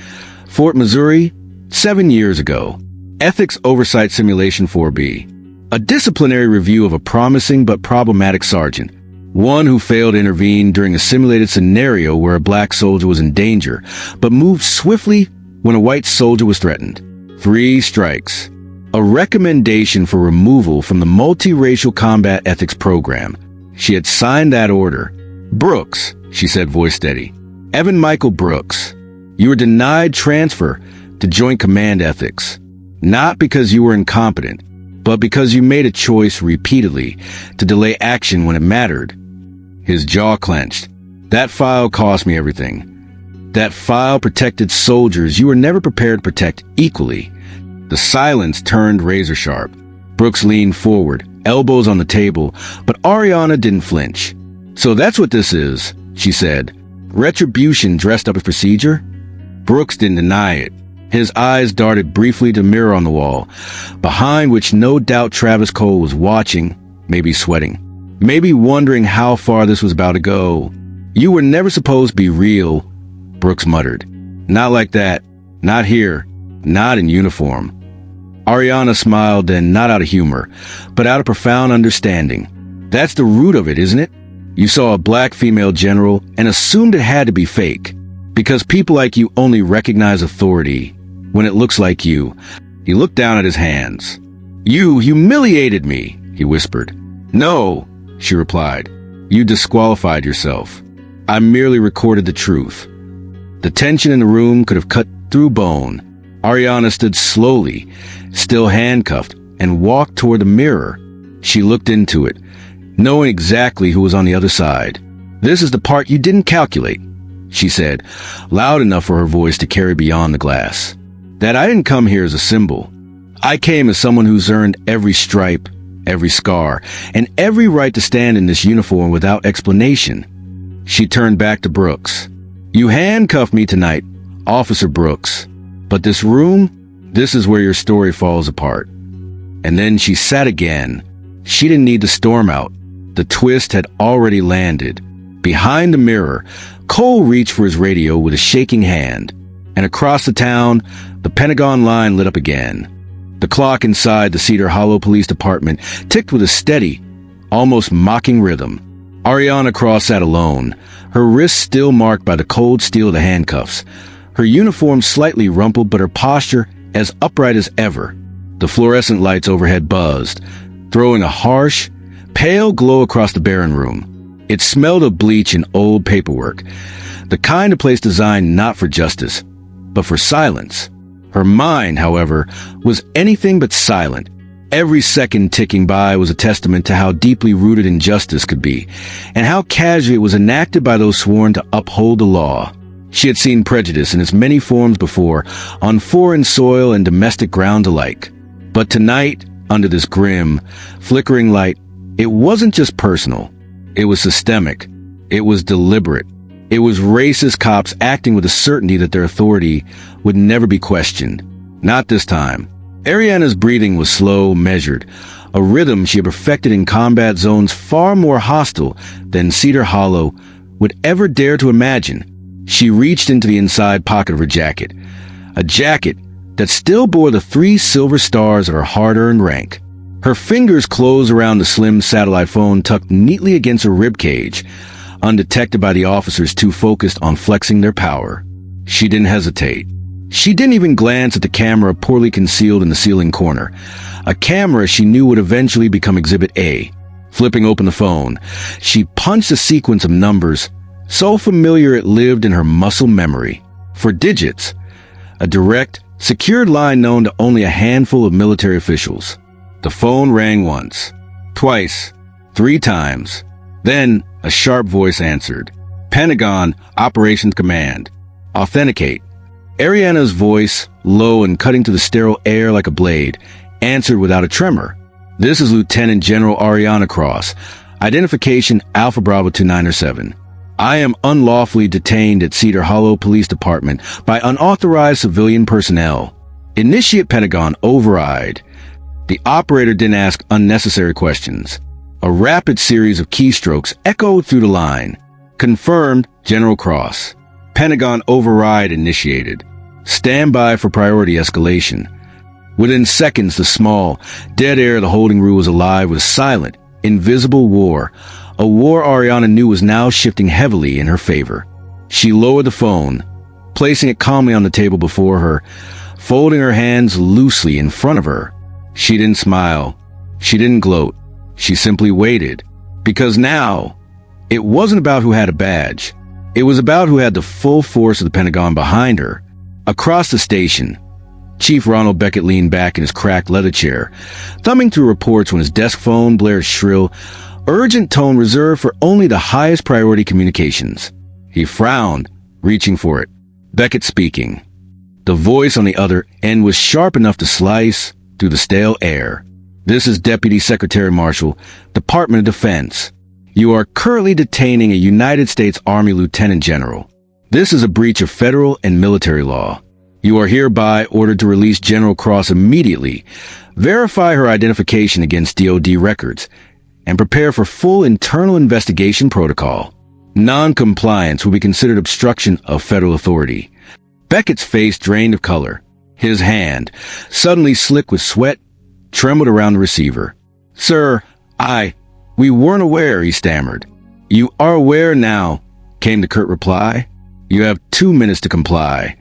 Fort Missouri, 7 years ago. Ethics Oversight Simulation 4B. A disciplinary review of a promising but problematic sergeant. One who failed to intervene during a simulated scenario where a black soldier was in danger, but moved swiftly when a white soldier was threatened. 3 strikes. A recommendation for removal from the multiracial combat ethics program. She had signed that order. "Brooks," she said, voice steady. "Evan Michael Brooks. You were denied transfer to Joint Command Ethics. Not because you were incompetent, but because you made a choice repeatedly to delay action when it mattered." His jaw clenched. "That file cost me everything. That file protected soldiers you were never prepared to protect equally." The silence turned razor sharp. Brooks leaned forward, elbows on the table, but Ariana didn't flinch. "So that's what this is," she said. "Retribution dressed up as procedure?" Brooks didn't deny it. His eyes darted briefly to the mirror on the wall, behind which no doubt Travis Cole was watching, maybe sweating, maybe wondering how far this was about to go. "You were never supposed to be real," Brooks muttered. "Not like that. Not here. Not in uniform." Ariana smiled, then not out of humor, but out of profound understanding. "That's the root of it, isn't it? You saw a black female general and assumed it had to be fake. Because people like you only recognize authority when it looks like you." He looked down at his hands. "You humiliated me," he whispered. "No," she replied. "You disqualified yourself. I merely recorded the truth." The tension in the room could have cut through bone. Ariana stood slowly, still handcuffed, and walked toward the mirror. She looked into it, knowing exactly who was on the other side. "This is the part you didn't calculate," she said, loud enough for her voice to carry beyond the glass. "That I didn't come here as a symbol. I came as someone who's earned every stripe, every scar, and every right to stand in this uniform without explanation." She turned back to Brooks. "You handcuffed me tonight, Officer Brooks. But this room, this is where your story falls apart." And then she sat again. She didn't need to storm out. The twist had already landed. Behind the mirror, Cole reached for his radio with a shaking hand. And across the town, the Pentagon line lit up again. The clock inside the Cedar Hollow Police Department ticked with a steady, almost mocking rhythm. Ariana Cross sat alone, her wrists still marked by the cold steel of the handcuffs. Her uniform slightly rumpled, but her posture as upright as ever. The fluorescent lights overhead buzzed, throwing a harsh, pale glow across the barren room. It smelled of bleach and old paperwork, the kind of place designed not for justice, but for silence. Her mind, however, was anything but silent. Every second ticking by was a testament to how deeply rooted injustice could be, and how casually it was enacted by those sworn to uphold the law. She had seen prejudice in its many forms before, on foreign soil and domestic ground alike. But tonight, under this grim, flickering light, it wasn't just personal. It was systemic. It was deliberate. It was racist cops acting with a certainty that their authority would never be questioned. Not this time. Ariana's breathing was slow, measured, a rhythm she had perfected in combat zones far more hostile than Cedar Hollow would ever dare to imagine. She reached into the inside pocket of her jacket, a jacket that still bore the 3 silver stars of her hard-earned rank. Her fingers closed around the slim satellite phone tucked neatly against her ribcage, undetected by the officers too focused on flexing their power. She didn't hesitate. She didn't even glance at the camera poorly concealed in the ceiling corner, a camera she knew would eventually become Exhibit A. Flipping open the phone, she punched a sequence of numbers so familiar it lived in her muscle memory. For digits, a direct, secured line known to only a handful of military officials. The phone rang once, twice, 3 times. Then a sharp voice answered. "Pentagon, Operations Command. Authenticate." Ariana's voice, low and cutting through the sterile air like a blade, answered without a tremor. "This is Lieutenant General Ariana Cross. Identification Alpha Bravo 297. I am unlawfully detained at Cedar Hollow Police Department by unauthorized civilian personnel. Initiate Pentagon override." The operator didn't ask unnecessary questions. A rapid series of keystrokes echoed through the line. "Confirmed, General Cross. Pentagon override initiated. Stand by for priority escalation." Within seconds, the small, dead air of the holding room was alive with silent, invisible war. A war Ariana knew was now shifting heavily in her favor. She lowered the phone, placing it calmly on the table before her, folding her hands loosely in front of her. She didn't smile. She didn't gloat. She simply waited. Because now, it wasn't about who had a badge. It was about who had the full force of the Pentagon behind her. Across the station, Chief Ronald Beckett leaned back in his cracked leather chair, thumbing through reports when his desk phone blared shrill, urgent tone reserved for only the highest priority communications. He frowned, reaching for it. Beckett speaking. The voice on the other end was sharp enough to slice through the stale air. "This is Deputy Secretary Marshal, Department of Defense. You are currently detaining a United States Army Lieutenant General. This is a breach of federal and military law. You are hereby ordered to release General Cross immediately, verify her identification against DoD records, and prepare for full internal investigation protocol. Non-compliance will be considered obstruction of federal authority." Beckett's face drained of color. His hand, suddenly slick with sweat, trembled around the receiver. "Sir, we weren't aware," he stammered. "You are aware now," came the curt reply. "You have 2 minutes to comply."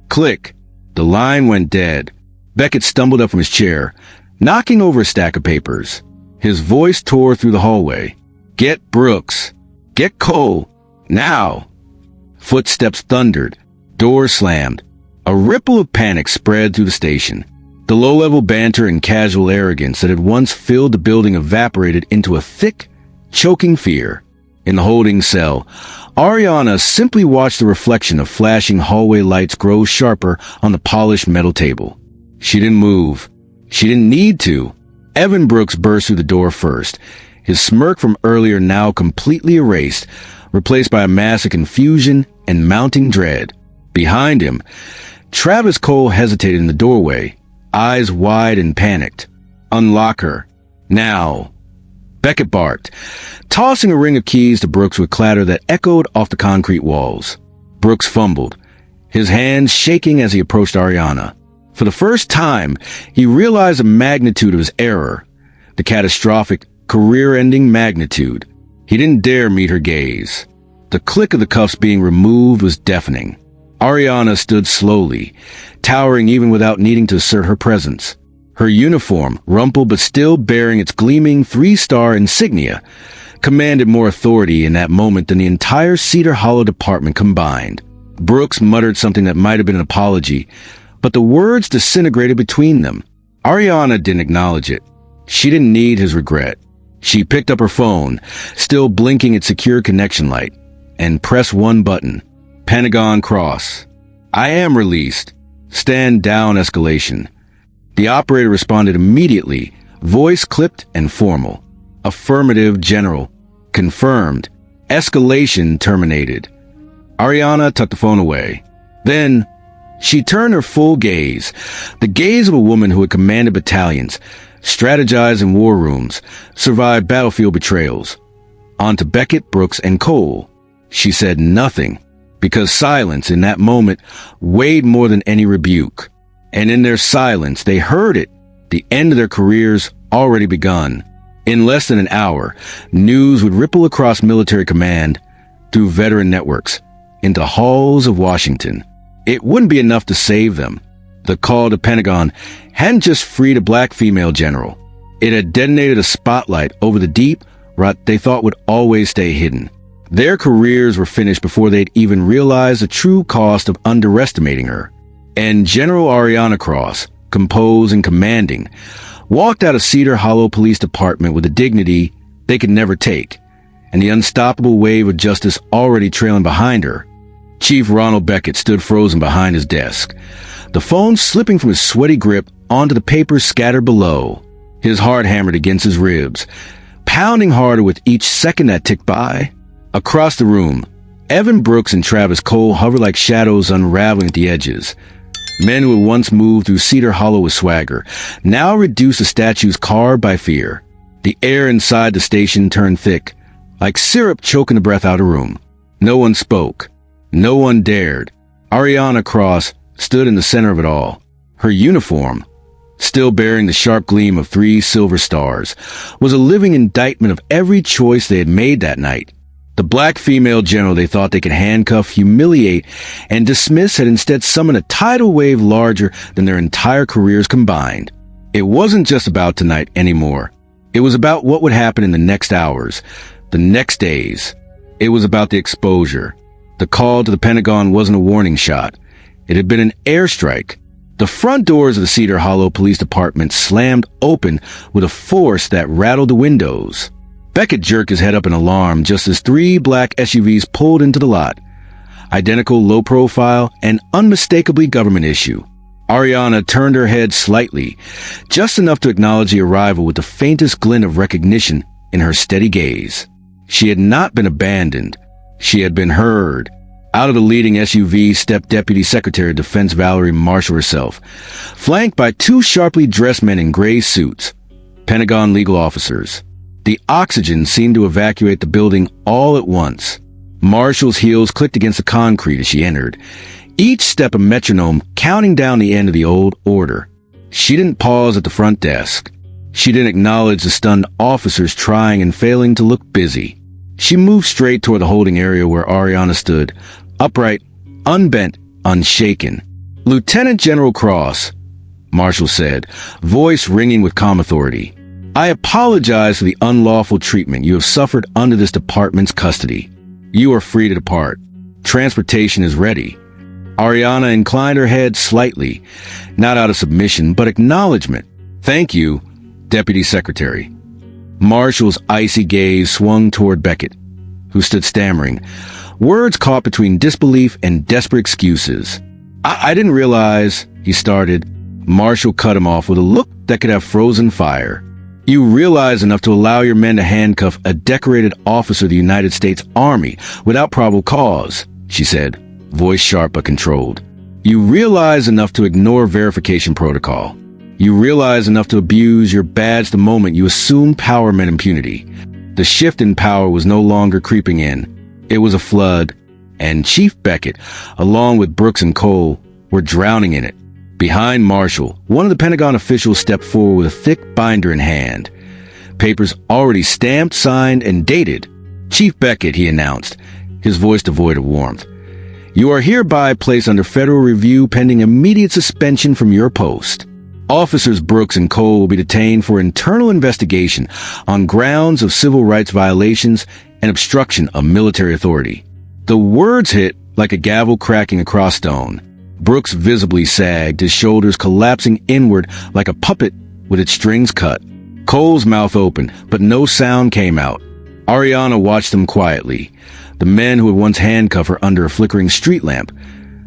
Click. The line went dead. Beckett stumbled up from his chair, knocking over a stack of papers. His voice tore through the hallway. "Get Brooks. Get Cole. Now." Footsteps thundered. Doors slammed. A ripple of panic spread through the station. The low-level banter and casual arrogance that had once filled the building evaporated into a thick, choking fear. In the holding cell, Ariana simply watched the reflection of flashing hallway lights grow sharper on the polished metal table. She didn't move. She didn't need to. Evan Brooks burst through the door first, his smirk from earlier now completely erased, replaced by a mask of confusion and mounting dread. Behind him, Travis Cole hesitated in the doorway, eyes wide and panicked. "Unlock her. Now." Beckett barked, tossing a ring of keys to Brooks with clatter that echoed off the concrete walls. Brooks fumbled, his hands shaking as he approached Ariana. For the first time, he realized the magnitude of his error, the catastrophic, career-ending magnitude. He didn't dare meet her gaze. The click of the cuffs being removed was deafening. Ariana stood slowly, towering even without needing to assert her presence. Her uniform, rumpled but still bearing its gleaming 3-star insignia, commanded more authority in that moment than the entire Cedar Hollow department combined. Brooks muttered something that might have been an apology, but the words disintegrated between them. Ariana didn't acknowledge it. She didn't need his regret. She picked up her phone, still blinking its secure connection light, and pressed one button. Pentagon Cross. "I am released. Stand down escalation." The operator responded immediately, voice clipped and formal. "Affirmative, General. Confirmed. Escalation terminated." Ariana tucked the phone away. Then, she turned her full gaze, the gaze of a woman who had commanded battalions, strategized in war rooms, survived battlefield betrayals, onto Beckett, Brooks, and Cole. She said nothing, because silence in that moment weighed more than any rebuke. And in their silence, they heard it, the end of their careers already begun. In less than an hour, news would ripple across military command, through veteran networks, into halls of Washington. It wouldn't be enough to save them. The call to Pentagon hadn't just freed a black female general. It had detonated a spotlight over the deep rot they thought would always stay hidden. Their careers were finished before they'd even realized the true cost of underestimating her. And General Ariana Cross, composed and commanding, walked out of Cedar Hollow Police Department with a dignity they could never take, and the unstoppable wave of justice already trailing behind her. Chief Ronald Beckett stood frozen behind his desk, the phone slipping from his sweaty grip onto the papers scattered below. His heart hammered against his ribs, pounding harder with each second that ticked by. Across the room, Evan Brooks and Travis Cole hovered like shadows unraveling at the edges. Men who had once moved through Cedar Hollow with swagger, now reduced to statues carved by fear. The air inside the station turned thick, like syrup choking the breath out of the room. No one spoke. No one dared. Ariana Cross stood in the center of it all. Her uniform, still bearing the sharp gleam of 3 silver stars, was a living indictment of every choice they had made that night. The black female general they thought they could handcuff, humiliate, and dismiss had instead summoned a tidal wave larger than their entire careers combined. It wasn't just about tonight anymore. It was about what would happen in the next hours, the next days. It was about the exposure. The call to the Pentagon wasn't a warning shot. It had been an airstrike. The front doors of the Cedar Hollow Police Department slammed open with a force that rattled the windows. Beckett jerked his head up in alarm just as 3 black SUVs pulled into the lot. Identical, low-profile, and unmistakably government issue. Ariana turned her head slightly, just enough to acknowledge the arrival with the faintest glint of recognition in her steady gaze. She had not been abandoned. She had been heard. Out of the leading SUV stepped Deputy Secretary of Defense Valerie Marshall herself, flanked by 2 sharply dressed men in gray suits, Pentagon legal officers. The oxygen seemed to evacuate the building all at once. Marshall's heels clicked against the concrete as she entered, each step a metronome counting down the end of the old order. She didn't pause at the front desk. She didn't acknowledge the stunned officers trying and failing to look busy. She moved straight toward the holding area where Ariana stood, upright, unbent, unshaken. "Lieutenant General Cross," Marshall said, voice ringing with calm authority, "I apologize for the unlawful treatment you have suffered under this department's custody. You are free to depart. Transportation is ready." Ariana inclined her head slightly, not out of submission, but acknowledgement. "Thank you, Deputy Secretary." Marshall's icy gaze swung toward Beckett, who stood stammering, words caught between disbelief and desperate excuses. I didn't realize," he started. Marshall cut him off with a look that could have frozen fire. "You realize enough to allow your men to handcuff a decorated officer of the United States Army without probable cause," she said, voice sharp but controlled. "You realize enough to ignore verification protocol. You realize enough to abuse your badge the moment you assume power meant impunity. The shift in power was no longer creeping in. It was a flood, and Chief Beckett, along with Brooks and Cole, were drowning in it." Behind Marshall, one of the Pentagon officials stepped forward with a thick binder in hand. Papers already stamped, signed, and dated. "Chief Beckett," he announced, his voice devoid of warmth, "you are hereby placed under federal review pending immediate suspension from your post. Officers Brooks and Cole will be detained for internal investigation on grounds of civil rights violations and obstruction of military authority." The words hit like a gavel cracking across stone. Brooks visibly sagged, his shoulders collapsing inward like a puppet with its strings cut. Cole's mouth opened, but no sound came out. Ariana watched them quietly, the men who had once handcuffed her under a flickering street lamp,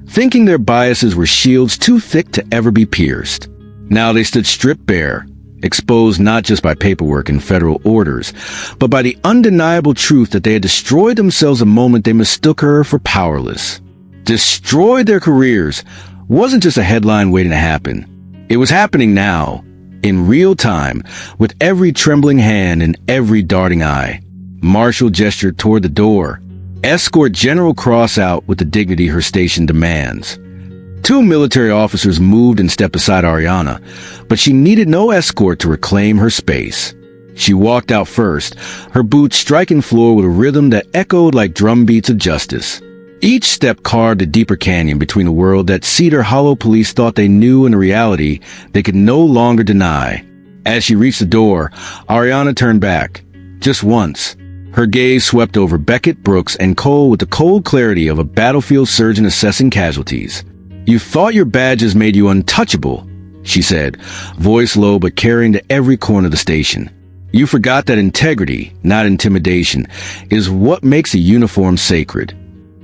thinking their biases were shields too thick to ever be pierced. Now they stood stripped bare, exposed not just by paperwork and federal orders, but by the undeniable truth that they had destroyed themselves the moment they mistook her for powerless. Destroyed their careers wasn't just a headline waiting to happen. It was happening now, in real time, with every trembling hand and every darting eye. Marshall gestured toward the door. "Escort General Cross out with the dignity her station demands." 2 military officers moved and stepped beside Ariana, but she needed no escort to reclaim her space. She walked out first, her boots striking floor with a rhythm that echoed like drum beats of justice. Each step carved a deeper canyon between the world that Cedar Hollow police thought they knew and the reality they could no longer deny. As she reached the door, Ariana turned back, just once. Her gaze swept over Beckett, Brooks, and Cole with the cold clarity of a battlefield surgeon assessing casualties. "You thought your badges made you untouchable," she said, voice low but carrying to every corner of the station. "You forgot that integrity, not intimidation, is what makes a uniform sacred."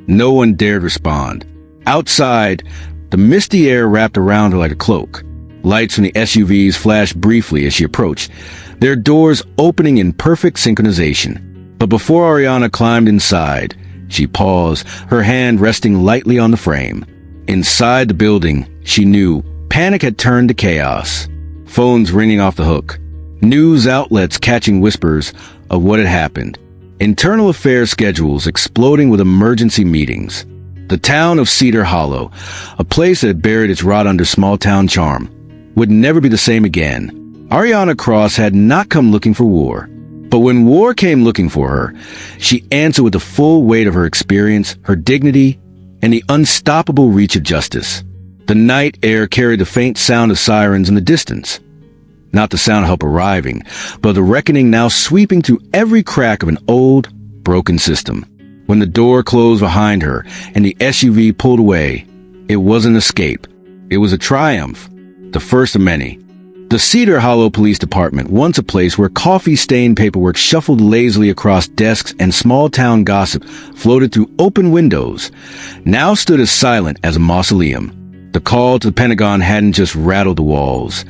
No one dared respond. Outside, the misty air wrapped around her like a cloak. Lights from the SUVs flashed briefly as she approached, their doors opening in perfect synchronization. But before Ariana climbed inside, she paused, her hand resting lightly on the frame. Inside the building, she knew panic had turned to chaos. Phones ringing off the hook. News outlets catching whispers of what had happened. Internal affairs schedules exploding with emergency meetings. The town of Cedar Hollow, a place that had buried its rot under small-town charm, would never be the same again. Ariana Cross had not come looking for war. But when war came looking for her, she answered with the full weight of her experience, her dignity, and the unstoppable reach of justice. The night air carried the faint sound of sirens in the distance. Not the sound of help arriving, but the reckoning now sweeping through every crack of an old, broken system. When the door closed behind her and the SUV pulled away, it wasn't an escape. It was a triumph, the first of many. The Cedar Hollow Police Department, once a place where coffee-stained paperwork shuffled lazily across desks and small-town gossip floated through open windows, now stood as silent as a mausoleum. The call to the Pentagon hadn't just rattled the walls.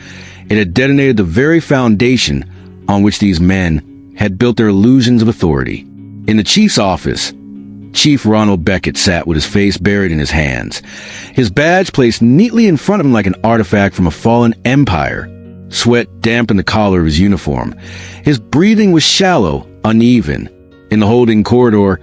It had detonated the very foundation on which these men had built their illusions of authority. In the chief's office, Chief Ronald Beckett sat with his face buried in his hands, his badge placed neatly in front of him like an artifact from a fallen empire. Sweat dampened the collar of his uniform. His breathing was shallow, uneven. In the holding corridor,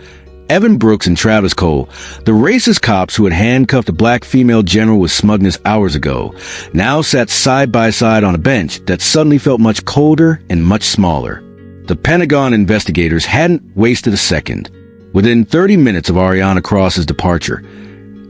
Evan Brooks and Travis Cole, the racist cops who had handcuffed a black female general with smugness hours ago, now sat side by side on a bench that suddenly felt much colder and much smaller. The Pentagon investigators hadn't wasted a second. Within 30 minutes of Ariana Cross's departure,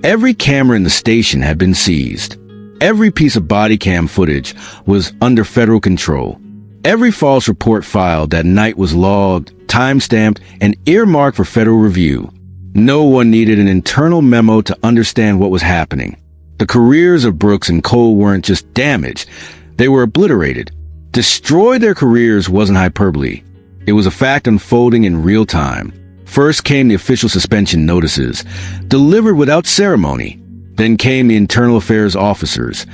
every camera in the station had been seized. Every piece of body cam footage was under federal control. Every false report filed that night was logged, time-stamped, and earmarked for federal review. No one needed an internal memo to understand what was happening. The careers of Brooks and Cole weren't just damaged, they were obliterated. Destroy their careers wasn't hyperbole. It was a fact unfolding in real time. First came the official suspension notices, delivered without ceremony. Then came the internal affairs officers,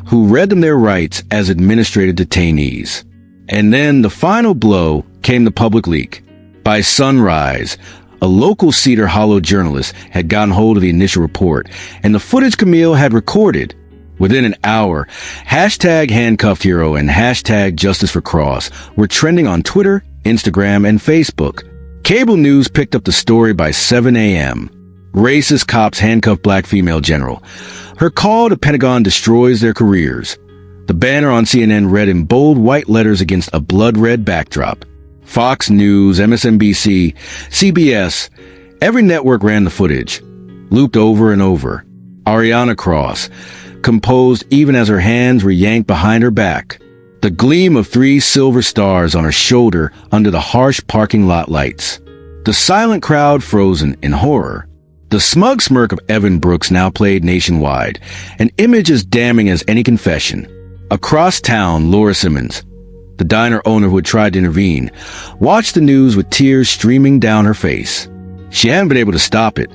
who read them their rights as administrative detainees. And then the final blow came the public leak. By sunrise, a local Cedar Hollow journalist had gotten hold of the initial report, and the footage Camille had recorded. Within an hour, hashtag handcuffed hero and hashtag justice for Cross were trending on Twitter, Instagram, and Facebook. Cable news picked up the story by 7 a.m. Racist cops handcuffed black female general. Her call to Pentagon destroys their careers. The banner on CNN read in bold white letters against a blood-red backdrop. Fox News, MSNBC, CBS, every network ran the footage, looped over and over. Ariana Cross, composed even as her hands were yanked behind her back. The gleam of 3 silver stars on her shoulder under the harsh parking lot lights. The silent crowd frozen in horror. The smug smirk of Evan Brooks now played nationwide, an image as damning as any confession. Across town, Laura Simmons, the diner owner who had tried to intervene, watched the news with tears streaming down her face. She hadn't been able to stop it,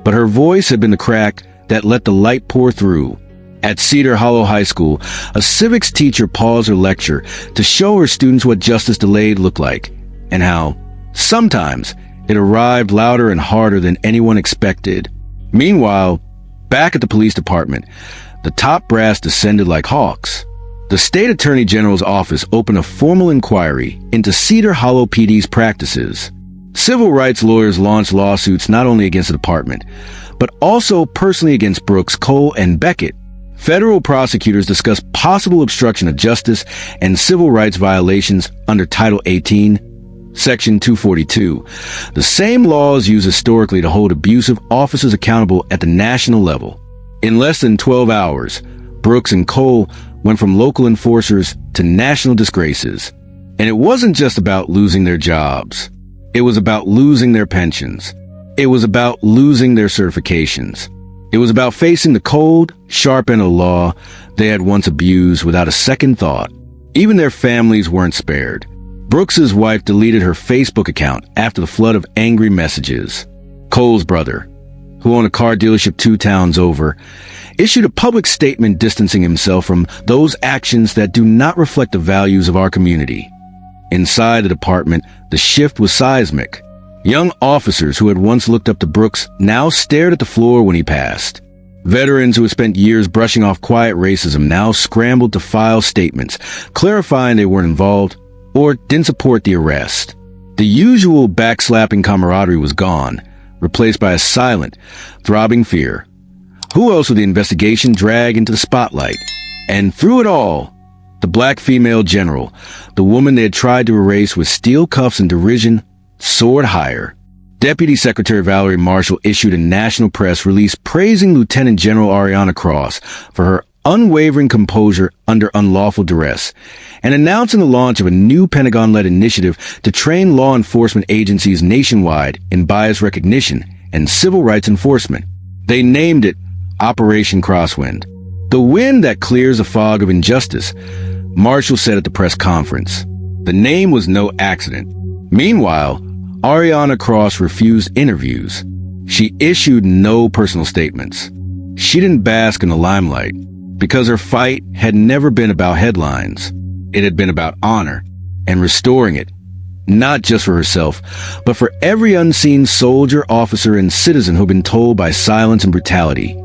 but her voice had been the crack that let the light pour through. At Cedar Hollow High School, a civics teacher paused her lecture to show her students what justice delayed looked like, and how, sometimes, it arrived louder and harder than anyone expected. Meanwhile, back at the police department, the top brass descended like hawks. The state attorney general's office opened a formal inquiry into Cedar Hollow PD's practices. Civil rights lawyers launched lawsuits not only against the department, but also personally against Brooks, Cole, and Beckett. Federal prosecutors discussed possible obstruction of justice and civil rights violations under Title 18, Section 242, the same laws used historically to hold abusive officers accountable at the national level. In less than 12 hours, Brooks and Cole went from local enforcers to national disgraces. And it wasn't just about losing their jobs. It was about losing their pensions. It was about losing their certifications. It was about facing the cold, sharp end of the law they had once abused without a second thought. Even their families weren't spared. Brooks's wife deleted her Facebook account after the flood of angry messages. Cole's brother, who owned a car dealership 2 towns over, issued a public statement distancing himself from those actions that do not reflect the values of our community. Inside the department, the shift was seismic. Young officers who had once looked up to Brooks now stared at the floor when he passed. Veterans who had spent years brushing off quiet racism now scrambled to file statements, clarifying they weren't involved or didn't support the arrest. The usual backslapping camaraderie was gone, replaced by a silent, throbbing fear. Who else would the investigation drag into the spotlight? And through it all, the black female general, the woman they had tried to erase with steel cuffs and derision, soared higher. Deputy Secretary Valerie Marshall issued a national press release praising Lieutenant General Ariana Cross for her unwavering composure under unlawful duress, and announcing the launch of a new Pentagon-led initiative to train law enforcement agencies nationwide in bias recognition and civil rights enforcement. They named it Operation Crosswind, the wind that clears a fog of injustice, Marshall said at the press conference. The name was no accident. Meanwhile, Ariana Cross refused interviews. She issued no personal statements. She didn't bask in the limelight because her fight had never been about headlines. It had been about honor and restoring it, not just for herself, but for every unseen soldier, officer, and citizen who'd been told by silence and brutality,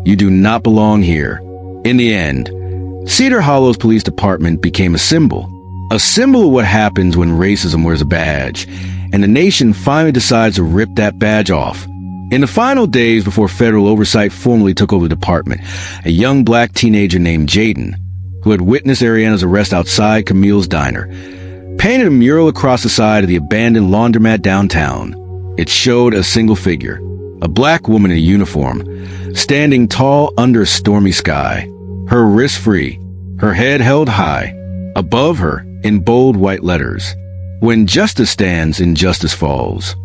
"You do not belong here." In the end, Cedar Hollow's police department became a symbol of what happens when racism wears a badge, and the nation finally decides to rip that badge off. In the final days before federal oversight formally took over the department, a young black teenager named Jaden, who had witnessed Ariana's arrest outside Camille's diner, painted a mural across the side of the abandoned laundromat downtown. It showed a single figure, a black woman in a uniform, standing tall under a stormy sky, her wrists free, her head held high. Above her, in bold white letters, "When justice stands, injustice falls."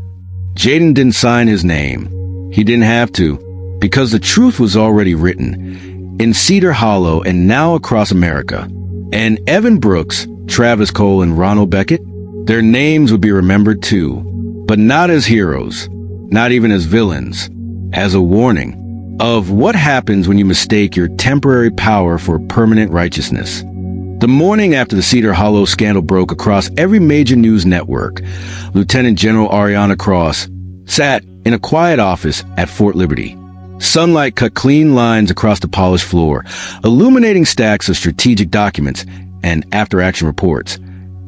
Jaden didn't sign his name. He didn't have to, because the truth was already written in Cedar Hollow and now across America. And Evan Brooks, Travis Cole, and Ronald Beckett, their names would be remembered too, but not as heroes, not even as villains, as a warning of what happens when you mistake your temporary power for permanent righteousness. The morning after the Cedar Hollow scandal broke across every major news network, Lieutenant General Ariana Cross sat in a quiet office at Fort Liberty. Sunlight cut clean lines across the polished floor, illuminating stacks of strategic documents and after-action reports.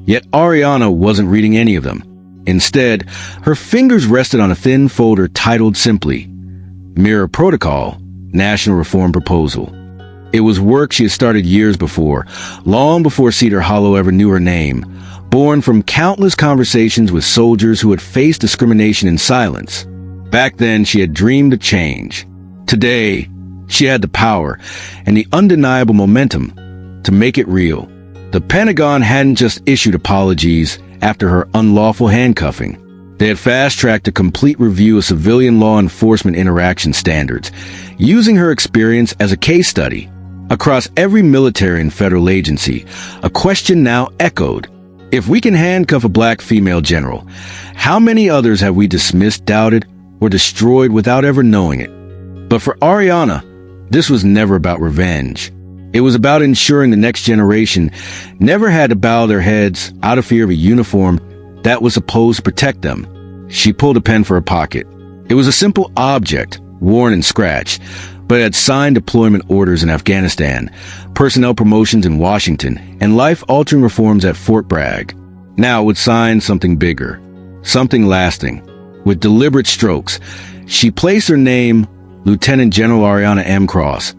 Yet Ariana wasn't reading any of them. Instead, her fingers rested on a thin folder titled simply, Mirror Protocol, National Reform Proposal. It was work she had started years before, long before Cedar Hollow ever knew her name, born from countless conversations with soldiers who had faced discrimination in silence. Back then, she had dreamed of change. Today, she had the power and the undeniable momentum to make it real. The Pentagon hadn't just issued apologies after her unlawful handcuffing. They had fast-tracked a complete review of civilian law enforcement interaction standards, using her experience as a case study. Across every military and federal agency, a question now echoed. If we can handcuff a black female general, how many others have we dismissed, doubted, or destroyed without ever knowing it? But for Ariana, this was never about revenge. It was about ensuring the next generation never had to bow their heads out of fear of a uniform that was supposed to protect them. She pulled a pen for her pocket. It was a simple object, worn and scratched, but it had signed deployment orders in Afghanistan, personnel promotions in Washington, and life-altering reforms at Fort Bragg. Now it would sign something bigger, something lasting. With deliberate strokes, she placed her name, Lieutenant General Ariana M. Cross,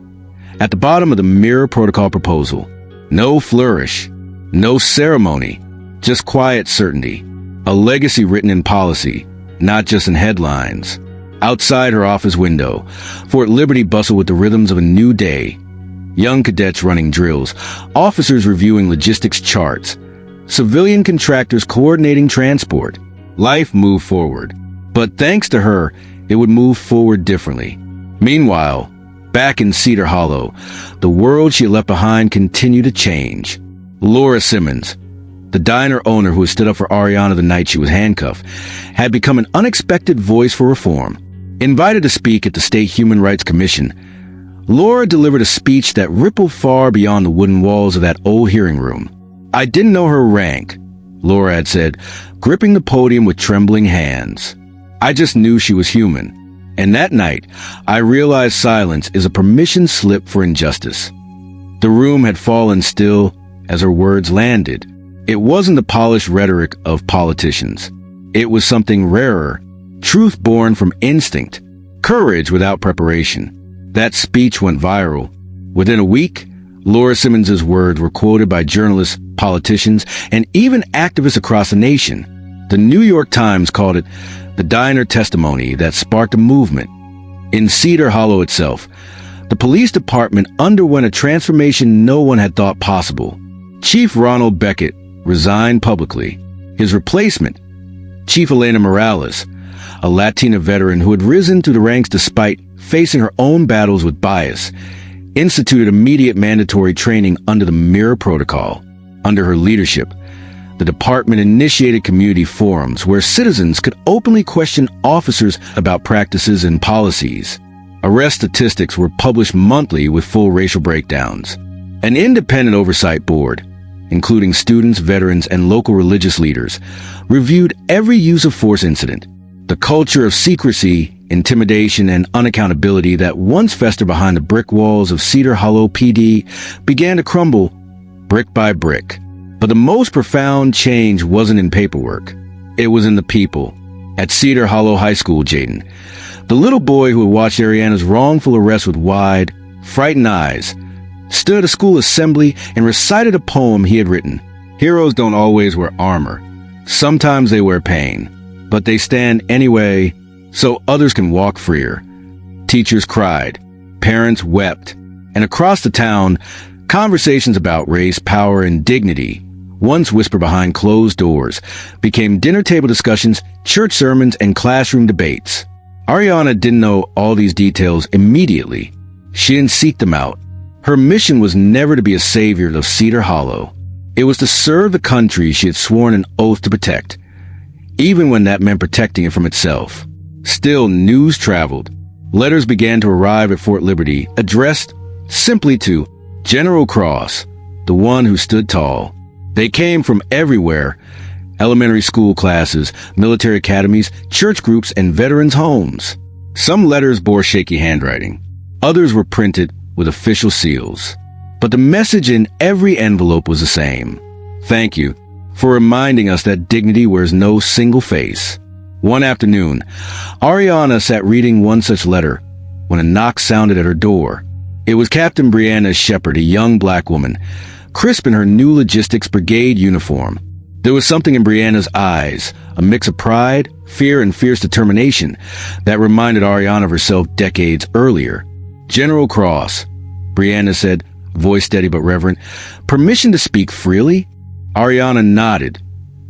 at the bottom of the Mirror Protocol proposal. No flourish, no ceremony, just quiet certainty. A legacy written in policy, not just in headlines. Outside her office window, Fort Liberty bustled with the rhythms of a new day. Young cadets running drills, officers reviewing logistics charts, civilian contractors coordinating transport. Life moved forward. But thanks to her, it would move forward differently. Meanwhile, back in Cedar Hollow, the world she had left behind continued to change. Laura Simmons, the diner owner who had stood up for Ariana the night she was handcuffed, had become an unexpected voice for reform. Invited to speak at the State Human Rights Commission, Laura delivered a speech that rippled far beyond the wooden walls of that old hearing room. "I didn't know her rank," Laura had said, gripping the podium with trembling hands. "I just knew she was human. And that night, I realized silence is a permission slip for injustice." The room had fallen still as her words landed. It wasn't the polished rhetoric of politicians. It was something rarer, truth born from instinct, courage without preparation. That speech went viral. Within a week, Laura Simmons's words were quoted by journalists, politicians, and even activists across the nation. The New York Times called it the diner testimony that sparked a movement. In Cedar Hollow itself, the police department underwent a transformation no one had thought possible. Chief Ronald Beckett resigned publicly. His replacement, Chief Elena Morales, a Latina veteran who had risen through the ranks despite facing her own battles with bias, instituted immediate mandatory training under the Mirror Protocol. Under her leadership, the department initiated community forums where citizens could openly question officers about practices and policies. Arrest statistics were published monthly with full racial breakdowns. An independent oversight board, including students, veterans, and local religious leaders, reviewed every use of force incident. The culture of secrecy, intimidation, and unaccountability that once festered behind the brick walls of Cedar Hollow PD began to crumble brick by brick. But the most profound change wasn't in paperwork. It was in the people. At Cedar Hollow High School, Jaden, the little boy who had watched Ariana's wrongful arrest with wide, frightened eyes, stood at a school assembly and recited a poem he had written. "Heroes don't always wear armor. Sometimes they wear pain, but they stand anyway so others can walk freer." Teachers cried, parents wept, and across the town, conversations about race, power, and dignity, once whispered behind closed doors, became dinner table discussions, church sermons, and classroom debates. Ariana didn't know all these details immediately. She didn't seek them out. Her mission was never to be a savior of Cedar Hollow. It was to serve the country she had sworn an oath to protect, even when that meant protecting it from itself. Still, news traveled. Letters began to arrive at Fort Liberty, addressed simply to General Cross, the one who stood tall. They came from everywhere: elementary school classes, military academies, church groups, and veterans' homes. Some letters bore shaky handwriting. Others were printed with official seals. But the message in every envelope was the same. "Thank you for reminding us that dignity wears no single face." One afternoon, Ariana sat reading one such letter when a knock sounded at her door. It was Captain Brianna Shepard, a young black woman, crisp in her new logistics brigade uniform. There was something in Brianna's eyes, a mix of pride, fear, and fierce determination that reminded Ariana of herself decades earlier. "General Cross," Brianna said, voice steady but reverent. "Permission to speak freely?" Ariana nodded,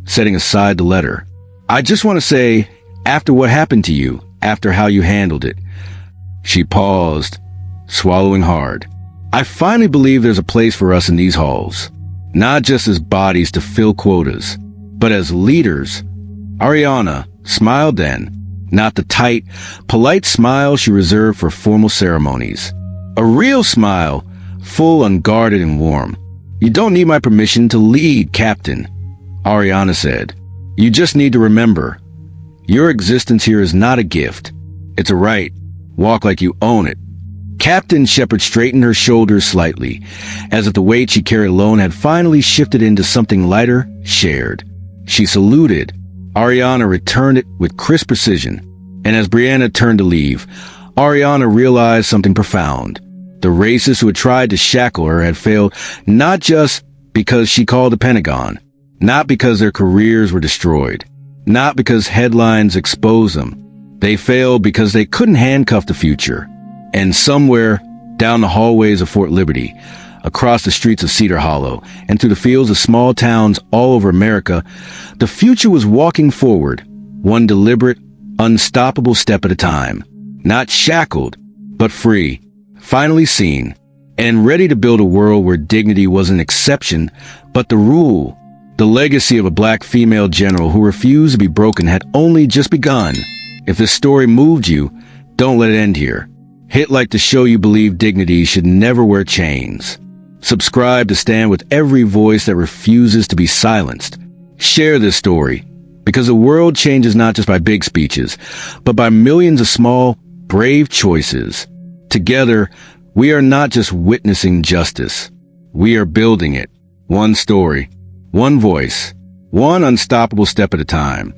setting aside the letter. "I just want to say, after what happened to you, after how you handled it." She paused, swallowing hard. "I finally believe there's a place for us in these halls, not just as bodies to fill quotas, but as leaders." Ariana smiled then, not the tight, polite smile she reserved for formal ceremonies. A real smile, full, unguarded, and warm. "You don't need my permission to lead, Captain," Ariana said. "You just need to remember, your existence here is not a gift. It's a right. Walk like you own it." Captain Shepard straightened her shoulders slightly, as if the weight she carried alone had finally shifted into something lighter, shared. She saluted. Ariana returned it with crisp precision. And as Brianna turned to leave, Ariana realized something profound. The racists who had tried to shackle her had failed not just because she called the Pentagon, not because their careers were destroyed, not because headlines exposed them. They failed because they couldn't handcuff the future. And somewhere down the hallways of Fort Liberty, across the streets of Cedar Hollow, and through the fields of small towns all over America, the future was walking forward, one deliberate, unstoppable step at a time. Not shackled, but free, finally seen, and ready to build a world where dignity was an exception, but the rule. The legacy of a black female general who refused to be broken had only just begun. If this story moved you, Don't let it end here. Hit like to show you believe dignity should never wear chains. Subscribe to stand with every voice that refuses to be silenced. Share this story, because the world changes not just by big speeches, but by millions of small, brave choices. Together, we are not just witnessing justice. We are building it. One story, one voice, one unstoppable step at a time.